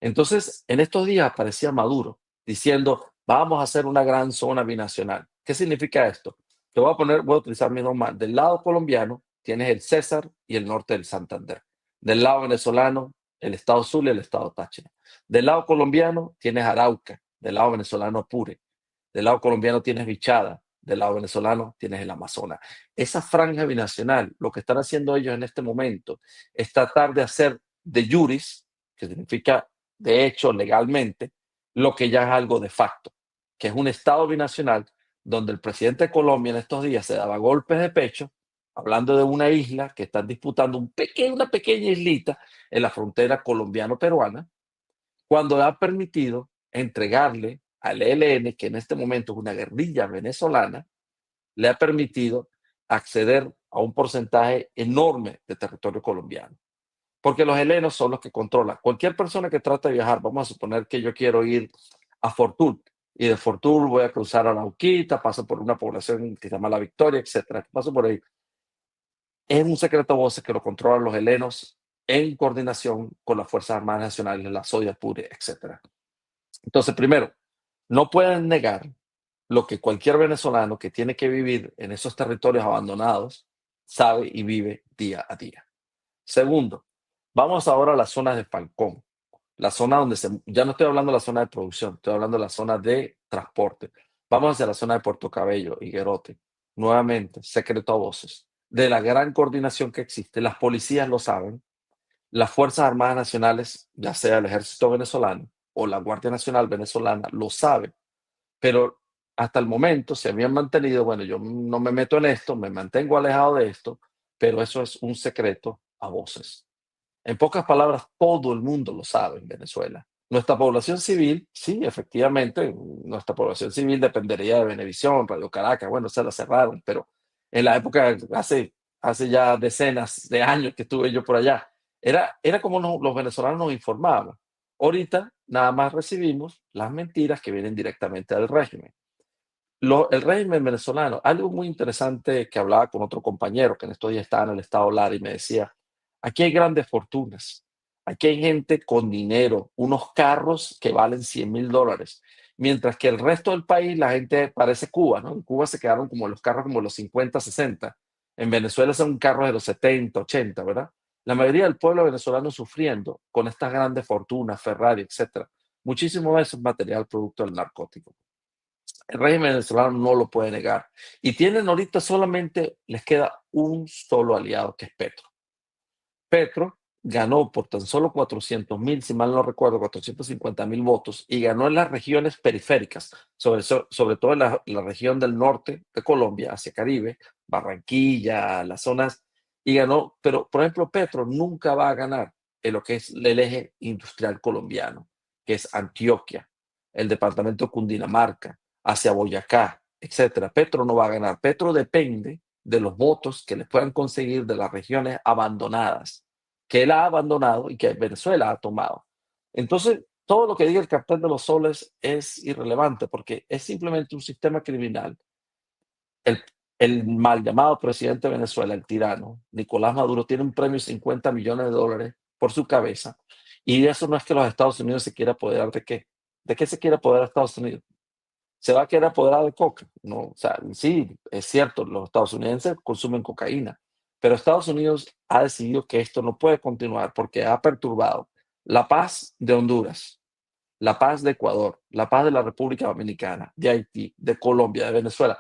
Entonces, en estos días aparecía Maduro diciendo, vamos a hacer una gran zona binacional. ¿Qué significa esto? Te voy a utilizar mi nombre. Del lado colombiano tienes el César y el norte del Santander. Del lado venezolano, el estado Zulia y el estado Táchira. Del lado colombiano tienes Arauca, del lado venezolano Apure. Del lado colombiano tienes Bichada, del lado venezolano tienes el Amazonas. Esa franja binacional, lo que están haciendo ellos en este momento es tratar de hacer de juris, que significa de hecho legalmente, lo que ya es algo de facto, que es un estado binacional donde el presidente de Colombia en estos días se daba golpes de pecho, hablando de una isla que están disputando una pequeña islita en la frontera colombiano-peruana, cuando ha permitido entregarle al ELN, que en este momento es una guerrilla venezolana, le ha permitido acceder a un porcentaje enorme de territorio colombiano. Porque los helenos son los que controlan. Cualquier persona que trate de viajar, vamos a suponer que yo quiero ir a Fortul, y de Fortul voy a cruzar a Arauquita, paso por una población que se llama La Victoria, etc. Paso por ahí. Es un secreto a voces que lo controlan los helenos en coordinación con las Fuerzas Armadas Nacionales, la SODIA, PURE, etc. Entonces, primero, no pueden negar lo que cualquier venezolano que tiene que vivir en esos territorios abandonados sabe y vive día a día. Segundo, vamos ahora a las zonas de Falcón, la zona donde ya no estoy hablando de la zona de producción, estoy hablando de la zona de transporte. Vamos hacia la zona de Puerto Cabello, Higuerote. Nuevamente, secreto a voces de la gran coordinación que existe. Las policías lo saben, las Fuerzas Armadas Nacionales, ya sea el Ejército venezolano o la Guardia Nacional venezolana, lo sabe, pero hasta el momento se habían mantenido, bueno, yo no me meto en esto, me mantengo alejado de esto, pero eso es un secreto a voces. En pocas palabras, todo el mundo lo sabe en Venezuela. Nuestra población civil, sí, efectivamente, nuestra población civil dependería de Venevisión, Radio Caracas, bueno, se la cerraron, pero en la época, hace ya decenas de años que estuve yo por allá, era como los venezolanos nos informaban. Ahorita nada más recibimos las mentiras que vienen directamente del régimen. El régimen venezolano, algo muy interesante que hablaba con otro compañero que en estos días estaba en el estado Lara y me decía, aquí hay grandes fortunas, aquí hay gente con dinero, unos carros que valen $100,000, mientras que el resto del país, la gente parece Cuba, ¿no? En Cuba se quedaron como los carros como los 50, 60. En Venezuela son carros de los 70, 80, ¿verdad? La mayoría del pueblo venezolano sufriendo con estas grandes fortunas, Ferrari, etcétera. Muchísimo de eso es material producto del narcótico. El régimen venezolano no lo puede negar. Y tienen ahorita solamente, les queda un solo aliado, que es Petro. Petro ganó por tan solo 400,000, si mal no recuerdo, 450,000 votos, y ganó en las regiones periféricas, sobre todo en la región del norte de Colombia, hacia Caribe, Barranquilla, las zonas, y ganó, pero por ejemplo Petro nunca va a ganar en lo que es el eje industrial colombiano, que es Antioquia, el departamento de Cundinamarca, hacia Boyacá, etcétera. Petro no va a ganar. Petro depende de los votos que le puedan conseguir de las regiones abandonadas, que él ha abandonado y que Venezuela ha tomado. Entonces, todo lo que diga el cartel de los soles es irrelevante porque es simplemente un sistema criminal. El mal llamado presidente de Venezuela, el tirano, Nicolás Maduro, tiene un premio de $50 millones por su cabeza. Y eso no es que los Estados Unidos se quiera apoderar de qué. ¿De qué se quiere apoderar Estados Unidos? ¿Se va a querer apoderar de coca? No, o sea, sí, es cierto, los estadounidenses consumen cocaína, pero Estados Unidos ha decidido que esto no puede continuar porque ha perturbado la paz de Honduras, la paz de Ecuador, la paz de la República Dominicana, de Haití, de Colombia, de Venezuela.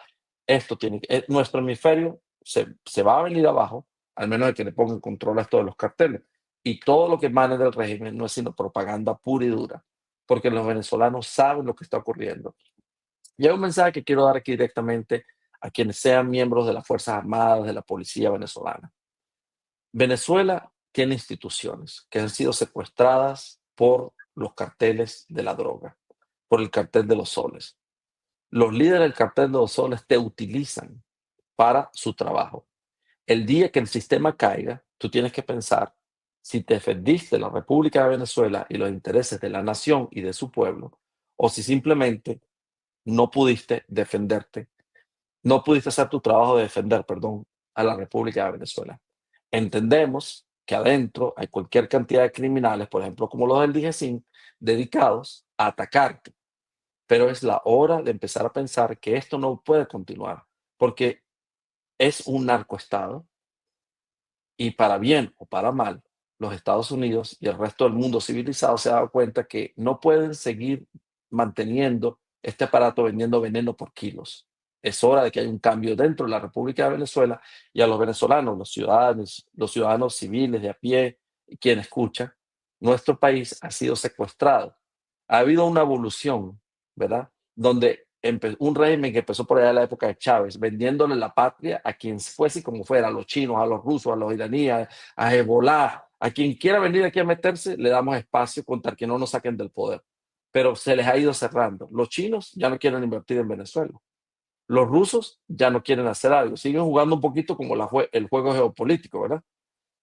Nuestro hemisferio se va a venir abajo, al menos de que le pongan control a esto de los carteles. Y todo lo que emane del régimen no es sino propaganda pura y dura, porque los venezolanos saben lo que está ocurriendo. Y hay un mensaje que quiero dar aquí directamente a quienes sean miembros de las Fuerzas Armadas, de la policía venezolana. Venezuela tiene instituciones que han sido secuestradas por los carteles de la droga, por el cartel de los soles. Los líderes del cartel de los soles te utilizan para su trabajo. El día que el sistema caiga, tú tienes que pensar si te defendiste de la República de Venezuela y los intereses de la nación y de su pueblo, o si simplemente no pudiste defenderte, no pudiste hacer tu trabajo de defender, a la República de Venezuela. Entendemos que adentro hay cualquier cantidad de criminales, por ejemplo, como los del DGCIN, dedicados a atacarte. Pero es la hora de empezar a pensar que esto no puede continuar, porque es un narcoestado y para bien o para mal, los Estados Unidos y el resto del mundo civilizado se han dado cuenta que no pueden seguir manteniendo este aparato vendiendo veneno por kilos. Es hora de que haya un cambio dentro de la República de Venezuela y a los venezolanos, los ciudadanos civiles de a pie, quien escucha, nuestro país ha sido secuestrado. Ha habido una evolución, ¿verdad? Donde un régimen que empezó por allá en la época de Chávez, vendiéndole la patria a quien fuese y como fuera, a los chinos, a los rusos, a los iraníes, a Hezbollah, a quien quiera venir aquí a meterse, le damos espacio con tal que no nos saquen del poder. Pero se les ha ido cerrando. Los chinos ya no quieren invertir en Venezuela. Los rusos ya no quieren hacer algo. Siguen jugando un poquito como el juego geopolítico, ¿verdad?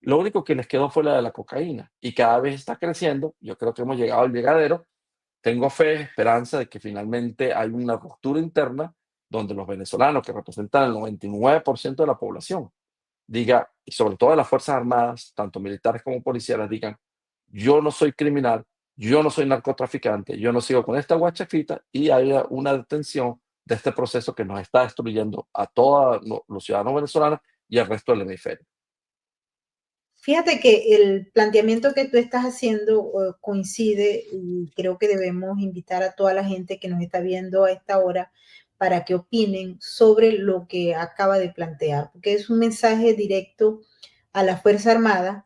Lo único que les quedó fue la de la cocaína y cada vez está creciendo. Yo creo que hemos llegado al llegadero. Tengo fe, esperanza de que finalmente hay una ruptura interna donde los venezolanos, que representan el 99% de la población, diga, y sobre todo de las Fuerzas Armadas, tanto militares como policiales, digan, yo no soy criminal, yo no soy narcotraficante, yo no sigo con esta guachafita, y haya una detención de este proceso que nos está destruyendo a todos los ciudadanos venezolanos y al resto del hemisferio. Fíjate que el planteamiento que tú estás haciendo coincide y creo que debemos invitar a toda la gente que nos está viendo a esta hora para que opinen sobre lo que acaba de plantear, porque es un mensaje directo a la Fuerza Armada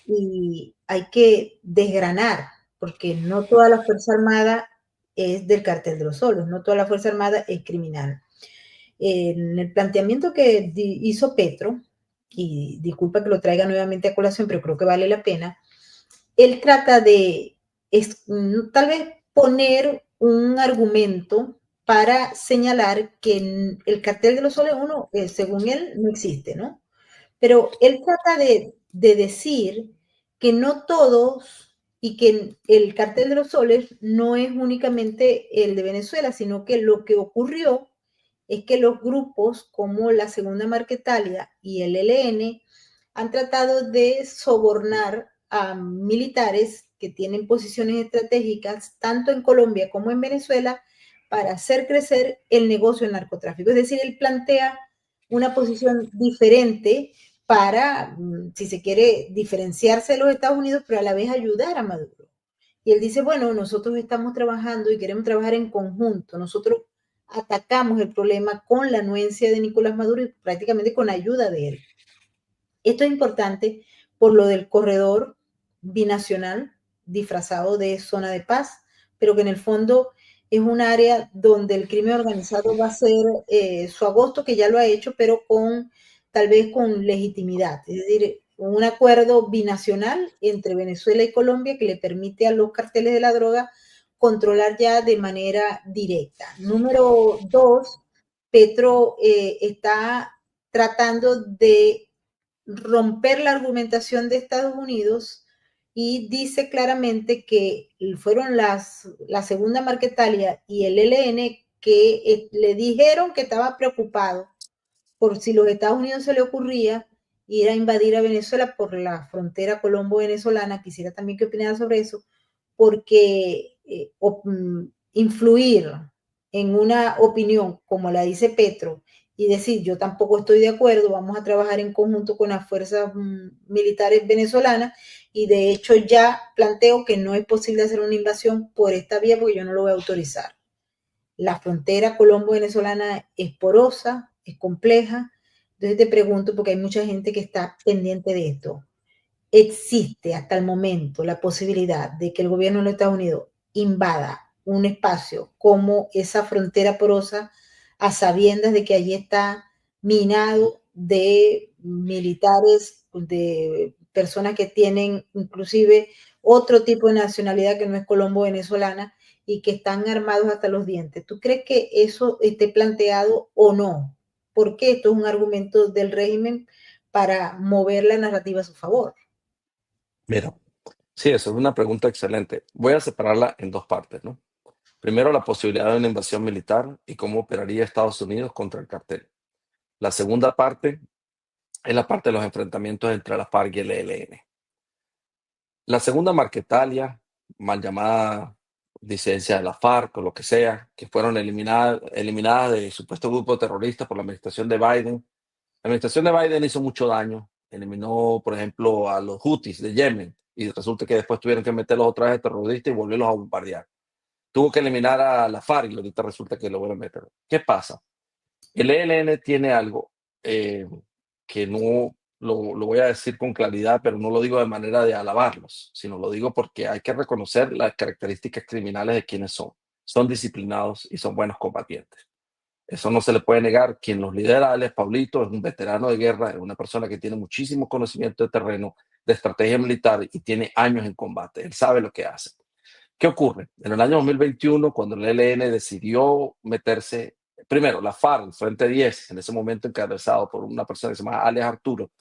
y hay que desgranar, porque no toda la Fuerza Armada es del cartel de los soles, no toda la Fuerza Armada es criminal. En el planteamiento que hizo Petro, y disculpa que lo traiga nuevamente a colación, pero creo que vale la pena, él trata de tal vez poner un argumento para señalar que el cartel de los soles, según él, no existe, ¿no? Pero él trata de decir que no todos y que el cartel de los soles no es únicamente el de Venezuela, sino que lo que ocurrió es que los grupos como la Segunda Marquetalia y el ELN han tratado de sobornar a militares que tienen posiciones estratégicas tanto en Colombia como en Venezuela para hacer crecer el negocio del narcotráfico. Es decir, él plantea una posición diferente para, si se quiere, diferenciarse de los Estados Unidos, pero a la vez ayudar a Maduro. Y él dice, bueno, nosotros estamos trabajando y queremos trabajar en conjunto. Nosotros atacamos el problema con la anuencia de Nicolás Maduro y prácticamente con ayuda de él. Esto es importante por lo del corredor binacional disfrazado de zona de paz, pero que en el fondo es un área donde el crimen organizado va a hacer su agosto, que ya lo ha hecho, pero tal vez con legitimidad. Es decir, un acuerdo binacional entre Venezuela y Colombia que le permite a los carteles de la droga controlar ya de manera directa. Número 2, Petro está tratando de romper la argumentación de Estados Unidos y dice claramente que fueron la Segunda Marquetalia y el ELN que le dijeron que estaba preocupado por si los Estados Unidos se le ocurría ir a invadir a Venezuela por la frontera colombo-venezolana. Quisiera también que opinara sobre eso, porque influir en una opinión como la dice Petro y decir yo tampoco estoy de acuerdo, vamos a trabajar en conjunto con las fuerzas militares venezolanas, y de hecho ya planteo que no es posible hacer una invasión por esta vía porque yo no lo voy a autorizar. La frontera colombo-venezolana es porosa, es compleja. Entonces te pregunto, porque hay mucha gente que está pendiente de esto, ¿existe hasta el momento la posibilidad de que el gobierno de los Estados Unidos invada un espacio como esa frontera porosa a sabiendas de que allí está minado de militares, de personas que tienen inclusive otro tipo de nacionalidad que no es colombo-venezolana y que están armados hasta los dientes? ¿Tú crees que eso esté planteado o no? Porque esto es un argumento del régimen para mover la narrativa a su favor. Mira, sí, eso es una pregunta excelente. Voy a separarla en dos partes, ¿no? Primero, la posibilidad de una invasión militar y cómo operaría Estados Unidos contra el cartel. La segunda parte es la parte de los enfrentamientos entre la FARC y el ELN. La Segunda Marquetalia, mal llamada disidencia de la FARC o lo que sea, que fueron eliminadas del supuesto grupo terrorista por la administración de Biden. La administración de Biden hizo mucho daño, eliminó, por ejemplo, a los Houthis de Yemen, y resulta que después tuvieron que meterlos otra vez de terroristas y volverlos a bombardear. Tuvo que eliminar a la FARC y ahorita resulta que lo vuelven a meter. ¿Qué pasa? El ELN tiene algo que no lo voy a decir con claridad, pero no lo digo de manera de alabarlos, sino lo digo porque hay que reconocer las características criminales de quienes son. Son disciplinados y son buenos combatientes. Eso no se le puede negar. Quien los lidera, Alex Pablito, es un veterano de guerra, es una persona que tiene muchísimo conocimiento de terreno, de estrategia militar y tiene años en combate. Él sabe lo que hace. ¿Qué ocurre? En el año 2021, cuando el ELN decidió meterse, primero, la FARC, el Frente 10, en ese momento encabezado por una persona que se llama Alex Arturo,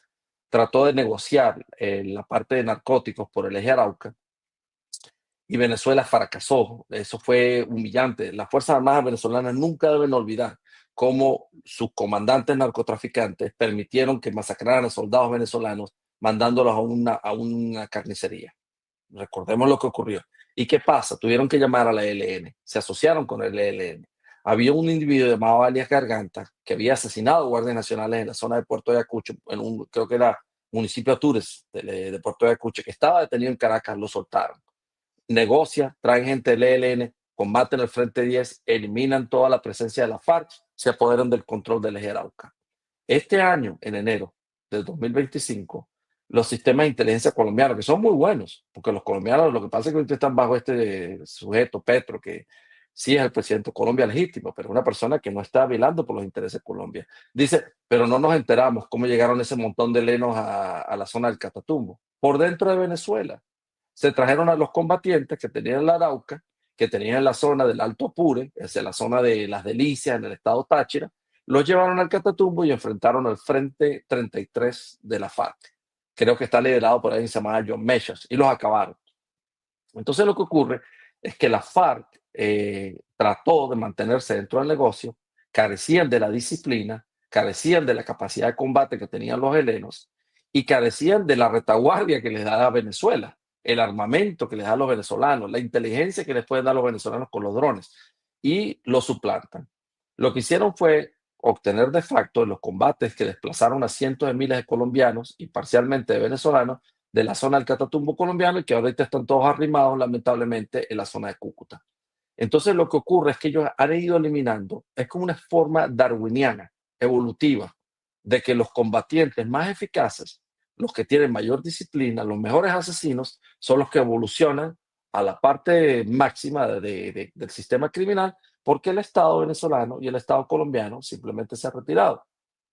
trató de negociar la parte de narcóticos por el eje Arauca, y Venezuela fracasó. Eso fue humillante. Las Fuerzas Armadas venezolanas nunca deben olvidar cómo sus comandantes narcotraficantes permitieron que masacraran a soldados venezolanos mandándolos a una carnicería. Recordemos lo que ocurrió. ¿Y qué pasa? Tuvieron que llamar a la ELN. Se asociaron con el ELN. Había un individuo llamado alias Garganta que había asesinado guardias nacionales en la zona de Puerto de Ayacucho, creo que era municipio Atures de Puerto de Ayacucho, que estaba detenido en Caracas. Lo soltaron. Negocia, traen gente del ELN, combaten el Frente 10, eliminan toda la presencia de la FARC, se apoderan del control del eje Arauca. Este año, en enero del 2025, los sistemas de inteligencia colombianos, que son muy buenos, porque los colombianos, lo que pasa es que ahorita están bajo este sujeto, Petro, que sí es el presidente de Colombia legítimo, pero una persona que no está velando por los intereses de Colombia. Dice, pero no nos enteramos cómo llegaron ese montón de lenos a la zona del Catatumbo, por dentro de Venezuela. Se trajeron a los combatientes que tenían en la Arauca, que tenían en la zona del Alto Apure, es decir, la zona de Las Delicias, en el estado Táchira, los llevaron al Catatumbo y enfrentaron al Frente 33 de la FARC. Creo que está liderado por alguien llamado John Mechas, y los acabaron. Entonces lo que ocurre es que la FARC trató de mantenerse dentro del negocio, carecían de la disciplina, carecían de la capacidad de combate que tenían los helenos y carecían de la retaguardia que les da Venezuela, el armamento que les da a los venezolanos, la inteligencia que les pueden dar los venezolanos con los drones, y lo suplantan. Lo que hicieron fue obtener de facto en los combates que desplazaron a cientos de miles de colombianos y parcialmente de venezolanos de la zona del Catatumbo colombiano y que ahorita están todos arrimados lamentablemente en la zona de Cúcuta. Entonces lo que ocurre es que ellos han ido eliminando, es como una forma darwiniana, evolutiva, de que los combatientes más eficaces, los que tienen mayor disciplina, los mejores asesinos, son los que evolucionan a la parte máxima del sistema criminal, porque el Estado venezolano y el Estado colombiano simplemente se han retirado.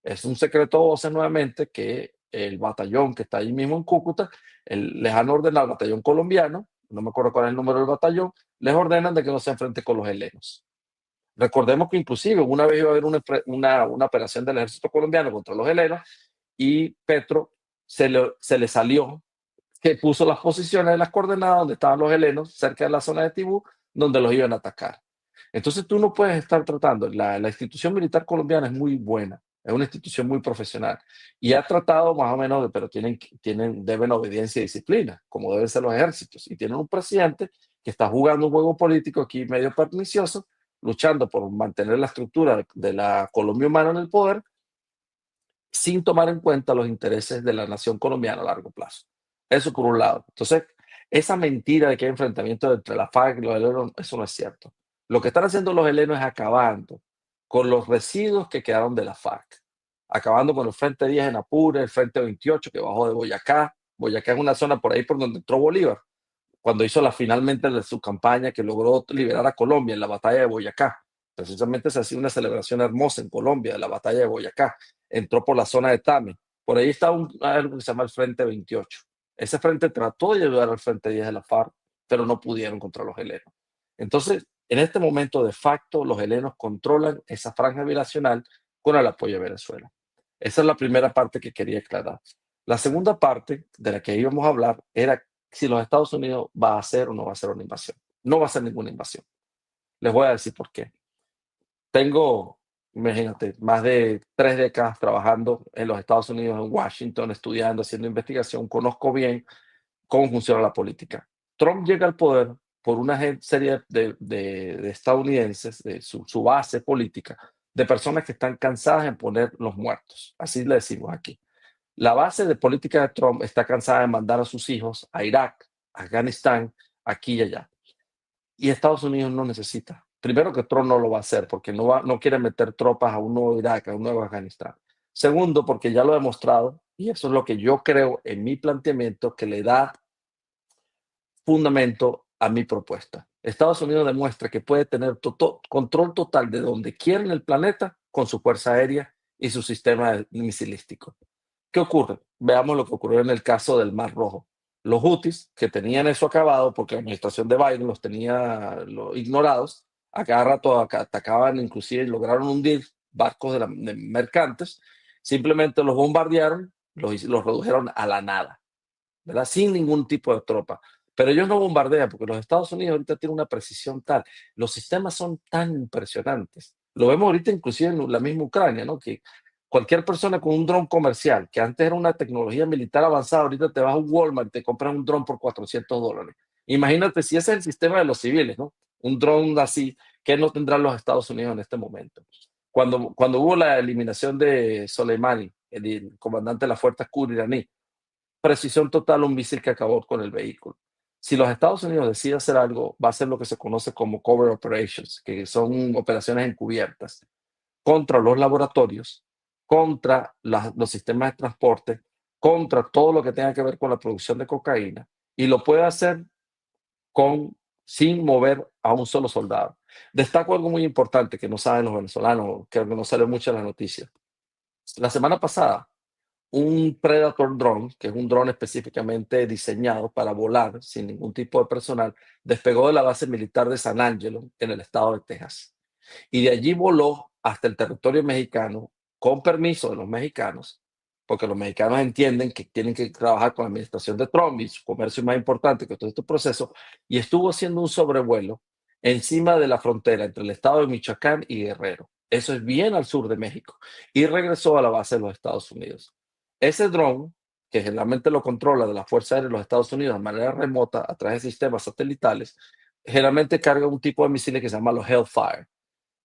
Es un secreto a voces nuevamente que el batallón que está ahí mismo en Cúcuta, les han ordenado al batallón colombiano, no me acuerdo cuál es el número del batallón, les ordenan de que no se enfrente con los helenos. Recordemos que inclusive una vez iba a haber una operación del ejército colombiano contra los helenos y Petro se le salió que puso las posiciones de las coordenadas donde estaban los helenos, cerca de la zona de Tibú, donde los iban a atacar. Entonces tú no puedes estar tratando, la institución militar colombiana es muy buena, es una institución muy profesional y ha tratado más o menos, pero deben obediencia y disciplina, como deben ser los ejércitos, y tienen un presidente que está jugando un juego político aquí medio pernicioso, luchando por mantener la estructura de la Colombia humana en el poder, sin tomar en cuenta los intereses de la nación colombiana a largo plazo. Eso por un lado. Entonces, esa mentira de que hay enfrentamiento entre la FARC y los helenos, eso no es cierto. Lo que están haciendo los helenos es acabando con los residuos que quedaron de la FARC, acabando con el Frente 10 en Apure, el Frente 28 que bajó de Boyacá. Boyacá es una zona por ahí por donde entró Bolívar, cuando hizo finalmente su campaña que logró liberar a Colombia en la batalla de Boyacá. Precisamente se hacía una celebración hermosa en Colombia de la batalla de Boyacá. Entró por la zona de Tame. Por ahí está algo que se llama el Frente 28. Ese frente trató de ayudar al Frente 10 de la FARC, pero no pudieron contra los helenos. Entonces, en este momento, de facto, los helenos controlan esa franja binacional con el apoyo de Venezuela. Esa es la primera parte que quería aclarar. La segunda parte de la que íbamos a hablar era si los Estados Unidos va a hacer o no va a hacer una invasión. No va a hacer ninguna invasión. Les voy a decir por qué. Tengo, imagínate, más de 3 décadas trabajando en los Estados Unidos, en Washington, estudiando, haciendo investigación. Conozco bien cómo funciona la política. Trump llega al poder por una serie de estadounidenses, de su base política, de personas que están cansadas en poner los muertos. Así le decimos aquí. La base de política de Trump está cansada de mandar a sus hijos a Irak, a Afganistán, aquí y allá. Y Estados Unidos no necesita. Primero, que Trump no lo va a hacer porque no quiere meter tropas a un nuevo Irak, a un nuevo Afganistán. Segundo, porque ya lo he demostrado, y eso es lo que yo creo en mi planteamiento, que le da fundamento a mi propuesta. Estados Unidos demuestra que puede tener control total de donde quiera en el planeta con su fuerza aérea y su sistema misilístico. ¿Qué ocurre? Veamos lo que ocurrió en el caso del Mar Rojo. Los Houthis, que tenían eso acabado porque la administración de Biden los tenía ignorados, a cada rato atacaban, inclusive lograron hundir barcos de mercantes, simplemente los bombardearon, los redujeron a la nada, ¿verdad? Sin ningún tipo de tropa. Pero ellos no bombardean porque los Estados Unidos ahorita tienen una precisión tal, los sistemas son tan impresionantes. Lo vemos ahorita inclusive en la misma Ucrania, ¿no? Que cualquier persona con un dron comercial, que antes era una tecnología militar avanzada, ahorita te vas a un Walmart y te compras un dron por $400. Imagínate si ese es el sistema de los civiles, ¿no? Un dron así, que no tendrán los Estados Unidos en este momento. Cuando hubo la eliminación de Soleimani, el comandante de las fuerzas kurdas iraní, precisión total, un misil que acabó con el vehículo. Si los Estados Unidos deciden hacer algo, va a ser lo que se conoce como covert operations, que son operaciones encubiertas contra los laboratorios, contra los sistemas de transporte, contra todo lo que tenga que ver con la producción de cocaína, y lo puede hacer sin mover a un solo soldado. Destaco algo muy importante que no saben los venezolanos, creo que no sale mucho en las noticias. La semana pasada, un Predator drone, que es un dron específicamente diseñado para volar sin ningún tipo de personal, despegó de la base militar de San Angelo en el estado de Texas. Y de allí voló hasta el territorio mexicano con permiso de los mexicanos, porque los mexicanos entienden que tienen que trabajar con la administración de Trump y su comercio es más importante que todo este proceso, y estuvo haciendo un sobrevuelo encima de la frontera entre el estado de Michoacán y Guerrero. Eso es bien al sur de México. Y regresó a la base de los Estados Unidos. Ese dron, que generalmente lo controla de la Fuerza Aérea de los Estados Unidos de manera remota a través de sistemas satelitales, generalmente carga un tipo de misiles que se llama los Hellfire.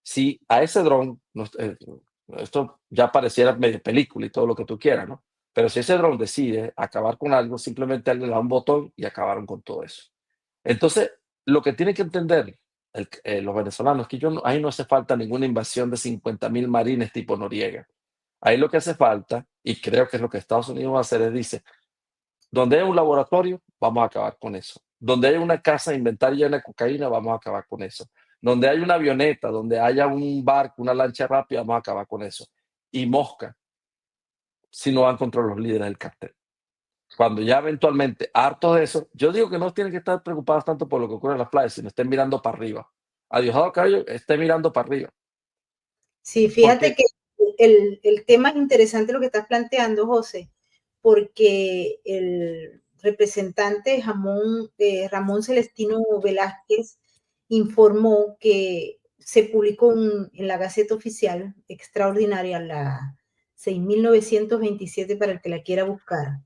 Si a ese dron, esto ya pareciera medio película y todo lo que tú quieras, ¿no? Pero si ese dron decide acabar con algo, simplemente le da un botón y acabaron con todo eso. Entonces, lo que tienen que entender los venezolanos es que ahí no hace falta ninguna invasión de 50,000 marines tipo Noriega. Ahí lo que hace falta, y creo que es lo que Estados Unidos va a hacer, es dice, donde hay un laboratorio, vamos a acabar con eso. Donde hay una casa de inventario llena de cocaína, vamos a acabar con eso. Donde hay una avioneta, donde haya un barco, una lancha rápida, vamos a acabar con eso. Y mosca, si no van contra los líderes del cartel. Cuando ya eventualmente, hartos de eso, yo digo que no tienen que estar preocupados tanto por lo que ocurre en las playas, sino estén mirando para arriba. A Diosdado Cabello esté mirando para arriba. Sí, fíjate que el tema es interesante lo que estás planteando, José, porque el representante Ramón Celestino Velázquez informó que se publicó en la Gaceta Oficial Extraordinaria, la 6.927, para el que la quiera buscar,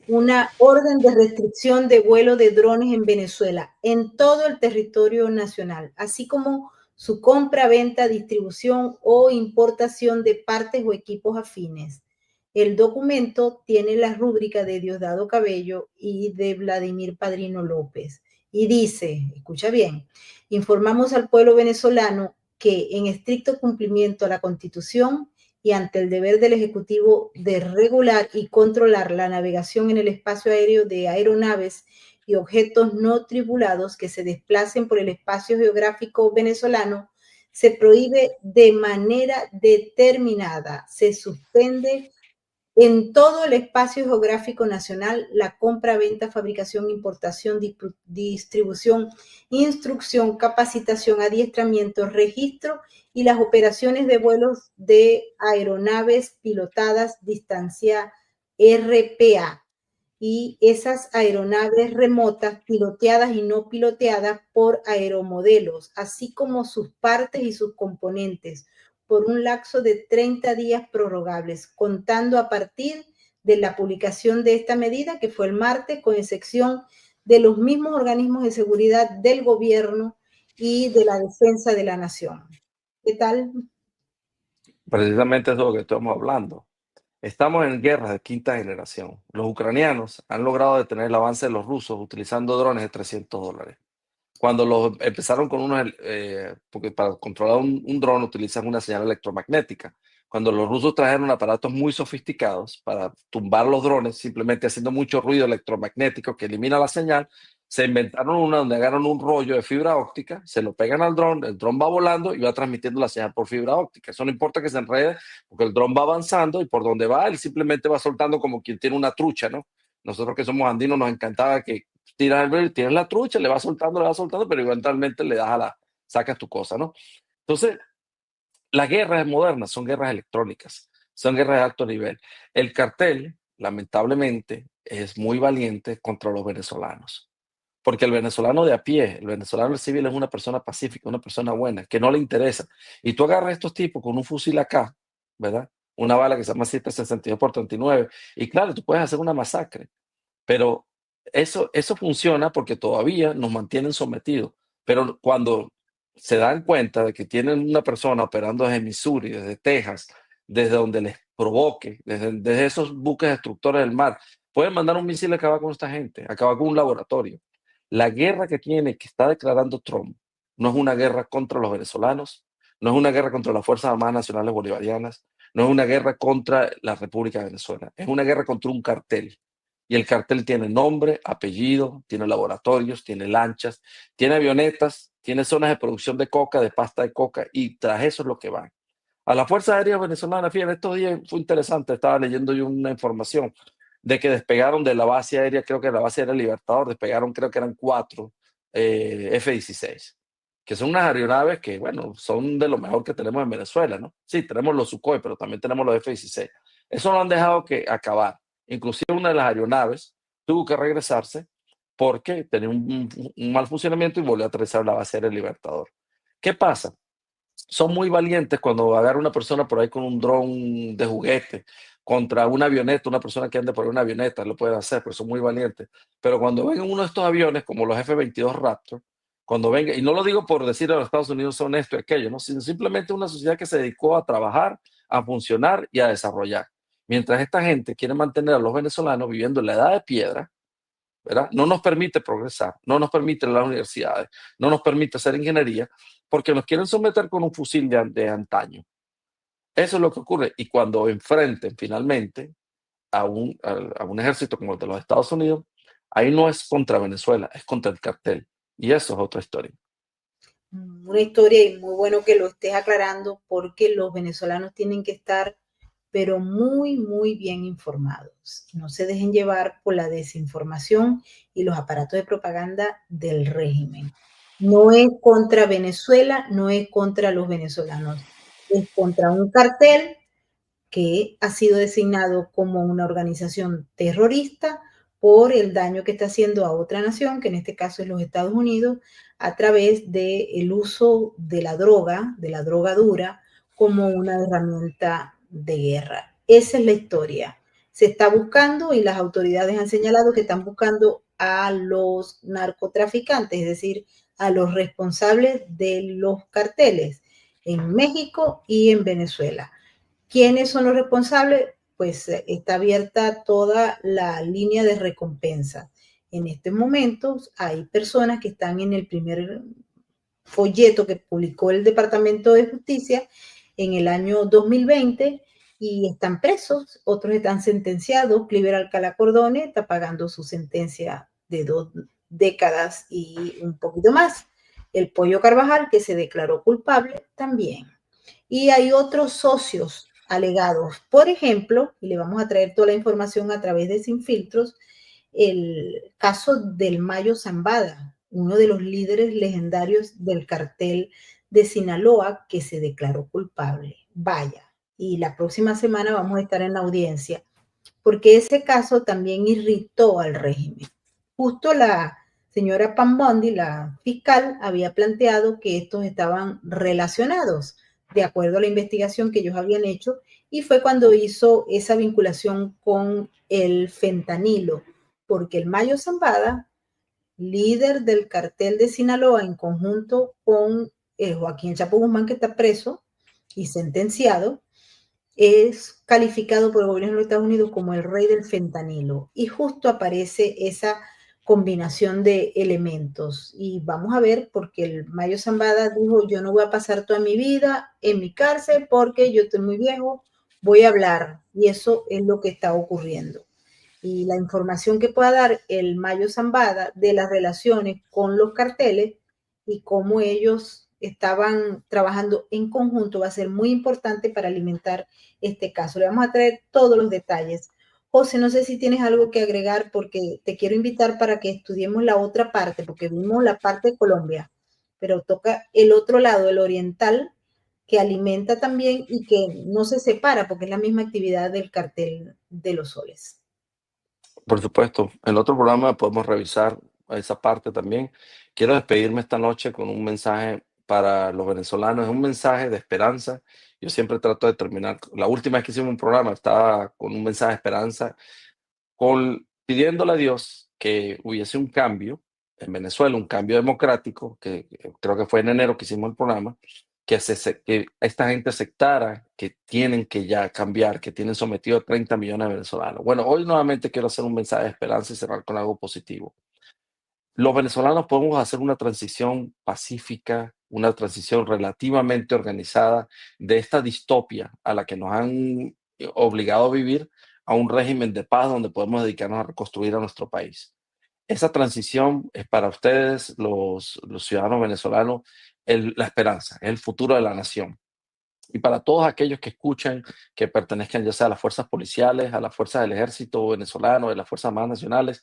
una orden de restricción de vuelo de drones en Venezuela, en todo el territorio nacional, así como su compra, venta, distribución o importación de partes o equipos afines. El documento tiene la rúbrica de Diosdado Cabello y de Vladimir Padrino López. Y dice, escucha bien, informamos al pueblo venezolano que en estricto cumplimiento a la Constitución y ante el deber del Ejecutivo de regular y controlar la navegación en el espacio aéreo de aeronaves y objetos no tripulados que se desplacen por el espacio geográfico venezolano, se prohíbe de manera determinada, se suspende en todo el espacio geográfico nacional la compra, venta, fabricación, importación, distribución, instrucción, capacitación, adiestramiento, registro y las operaciones de vuelos de aeronaves pilotadas distancia RPA y esas aeronaves remotas piloteadas y no piloteadas por aeromodelos, así como sus partes y sus componentes, por un lapso de 30 días prorrogables, contando a partir de la publicación de esta medida, que fue el martes, con excepción de los mismos organismos de seguridad del gobierno y de la defensa de la nación. ¿Qué tal? Precisamente es de lo que estamos hablando. Estamos en guerras de quinta generación. Los ucranianos han logrado detener el avance de los rusos utilizando drones de $300. Cuando empezaron con unos, porque para controlar un dron utilizan una señal electromagnética. Cuando los rusos trajeron aparatos muy sofisticados para tumbar los drones, simplemente haciendo mucho ruido electromagnético que elimina la señal, se inventaron una donde agarran un rollo de fibra óptica, se lo pegan al dron, el dron va volando y va transmitiendo la señal por fibra óptica. Eso no importa que se enrede, porque el dron va avanzando y por donde va, él simplemente va soltando como quien tiene una trucha, ¿no? Nosotros que somos andinos nos encantaba que tiras la trucha, le va soltando, pero eventualmente le das sacas tu cosa, ¿no? Entonces, las guerras modernas son guerras electrónicas, son guerras de alto nivel. El cartel, lamentablemente, es muy valiente contra los venezolanos. Porque el venezolano de a pie, el venezolano civil es una persona pacífica, una persona buena, que no le interesa. Y tú agarras a estos tipos con un fusil acá, ¿verdad? Una bala que se llama 7.62x39, y claro, tú puedes hacer una masacre, pero eso funciona porque todavía nos mantienen sometidos. Pero cuando se dan cuenta de que tienen una persona operando desde Missouri, desde Texas, desde donde les provoque, desde esos buques destructores del mar, pueden mandar un misil a acabar con esta gente, acabar con un laboratorio. La guerra que está declarando Trump no es una guerra contra los venezolanos, no es una guerra contra las Fuerzas Armadas Nacionales Bolivarianas, no es una guerra contra la República de Venezuela, es una guerra contra un cartel. Y el cartel tiene nombre, apellido, tiene laboratorios, tiene lanchas, tiene avionetas, tiene zonas de producción de coca, de pasta de coca, y tras eso es lo que van. A la Fuerza Aérea Venezolana, fíjate, estos días fue interesante, estaba leyendo yo una información de que despegaron de la base aérea, creo que la base aérea Libertador, despegaron, creo que eran 4 F-16, que son unas aeronaves que, bueno, son de lo mejor que tenemos en Venezuela, ¿no? Sí, tenemos los Sukhoi, pero también tenemos los F-16. Eso lo han dejado acabar. Inclusive una de las aeronaves tuvo que regresarse porque tenía un mal funcionamiento y volvió a aterrizar la base aérea Libertador. ¿Qué pasa? son muy valientes cuando agarra una persona por ahí con un dron de juguete contra una avioneta, una persona que ande por una avioneta, lo pueden hacer, pero son muy valientes. Pero cuando ven uno de estos aviones, como los F-22 Raptor, cuando venga, y no lo digo por decir a los Estados Unidos son esto y aquello, ¿no? Sino simplemente una sociedad que se dedicó a trabajar, a funcionar y a desarrollar. Mientras esta gente quiere mantener a los venezolanos viviendo en la edad de piedra, ¿verdad? No nos permite progresar, no nos permite las universidades, no nos permite hacer ingeniería, porque nos quieren someter con un fusil de antaño. Eso es lo que ocurre. Y cuando enfrenten finalmente a un ejército como el de los Estados Unidos, ahí no es contra Venezuela, es contra el cartel. Y eso es otra historia. Una historia, y muy bueno que lo estés aclarando, porque los venezolanos tienen que estar pero muy, muy bien informados. No se dejen llevar por la desinformación y los aparatos de propaganda del régimen. No es contra Venezuela, no es contra los venezolanos, es contra un cartel que ha sido designado como una organización terrorista por el daño que está haciendo a otra nación, que en este caso es los Estados Unidos, a través del uso de la droga dura, como una herramienta de guerra. Esa es la historia. Se está buscando, y las autoridades han señalado que están buscando a los narcotraficantes, es decir, a los responsables de los carteles en México y en Venezuela. ¿Quiénes son los responsables? Pues está abierta toda la línea de recompensa. En estos momentos hay personas que están en el primer folleto que publicó el Departamento de Justicia en el año 2020 y están presos, otros están sentenciados. Cliver Alcalá Cordone está pagando su sentencia de 2 décadas y un poquito más. El Pollo Carvajal, que se declaró culpable, también. Y hay otros socios alegados. Por ejemplo, y le vamos a traer toda la información a través de Sin Filtros, el caso del Mayo Zambada, uno de los líderes legendarios del cartel de Sinaloa, que se declaró culpable. Vaya, y la próxima semana vamos a estar en la audiencia, porque ese caso también irritó al régimen. Justo la señora Pam Bondi, la fiscal, había planteado que estos estaban relacionados, de acuerdo a la investigación que ellos habían hecho, y fue cuando hizo esa vinculación con el fentanilo, porque el Mayo Zambada, líder del cartel de Sinaloa, en conjunto con Joaquín Chapo Guzmán, que está preso y sentenciado, es calificado por el gobierno de los Estados Unidos como el rey del fentanilo. Y justo aparece esa combinación de elementos. Y vamos a ver, porque el Mayo Zambada dijo: yo no voy a pasar toda mi vida en mi cárcel porque yo estoy muy viejo, voy a hablar. Y eso es lo que está ocurriendo. Y la información que pueda dar el Mayo Zambada de las relaciones con los carteles y cómo ellos estaban trabajando en conjunto va a ser muy importante para alimentar este caso. Le vamos a traer todos los detalles. José, no sé si tienes algo que agregar, porque te quiero invitar para que estudiemos la otra parte, porque vimos la parte de Colombia, pero toca el otro lado, el oriental, que alimenta también y que no se separa, porque es la misma actividad del cartel de los soles. Por supuesto, en el otro programa podemos revisar esa parte también. Quiero despedirme esta noche con un mensaje para los venezolanos, es un mensaje de esperanza. Yo siempre trato de terminar, la última vez que hicimos un programa estaba con un mensaje de esperanza, pidiéndole a Dios que hubiese un cambio en Venezuela, un cambio democrático, que creo que fue en enero que hicimos el programa, que esta gente aceptara que tienen que ya cambiar, que tienen sometido a 30 millones de venezolanos. Bueno, hoy nuevamente quiero hacer un mensaje de esperanza y cerrar con algo positivo. Los venezolanos podemos hacer una transición pacífica, una transición relativamente organizada de esta distopia a la que nos han obligado a vivir, a un régimen de paz donde podemos dedicarnos a reconstruir a nuestro país. Esa transición es para ustedes, los ciudadanos venezolanos, la esperanza, es el futuro de la nación. Y para todos aquellos que escuchan, que pertenezcan ya sea a las fuerzas policiales, a las fuerzas del ejército venezolano, de las fuerzas armadas nacionales,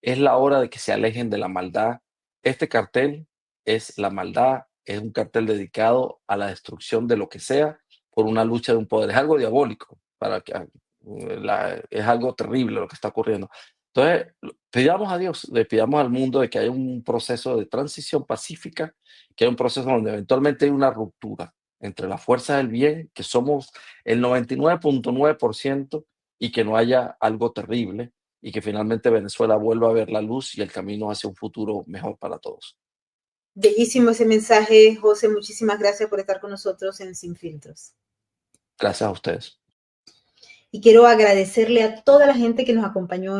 es la hora de que se alejen de la maldad. Este cartel es la maldad, es un cartel dedicado a la destrucción de lo que sea por una lucha de un poder. Es algo diabólico, es algo terrible lo que está ocurriendo. Entonces, pidamos a Dios, le pidamos al mundo de que haya un proceso de transición pacífica, que haya un proceso donde eventualmente hay una ruptura, entre las fuerzas del bien, que somos el 99.9%, y que no haya algo terrible y que finalmente Venezuela vuelva a ver la luz y el camino hacia un futuro mejor para todos. Bellísimo ese mensaje, José. Muchísimas gracias por estar con nosotros en Sin Filtros. Gracias a ustedes. Y quiero agradecerle a toda la gente que nos acompañó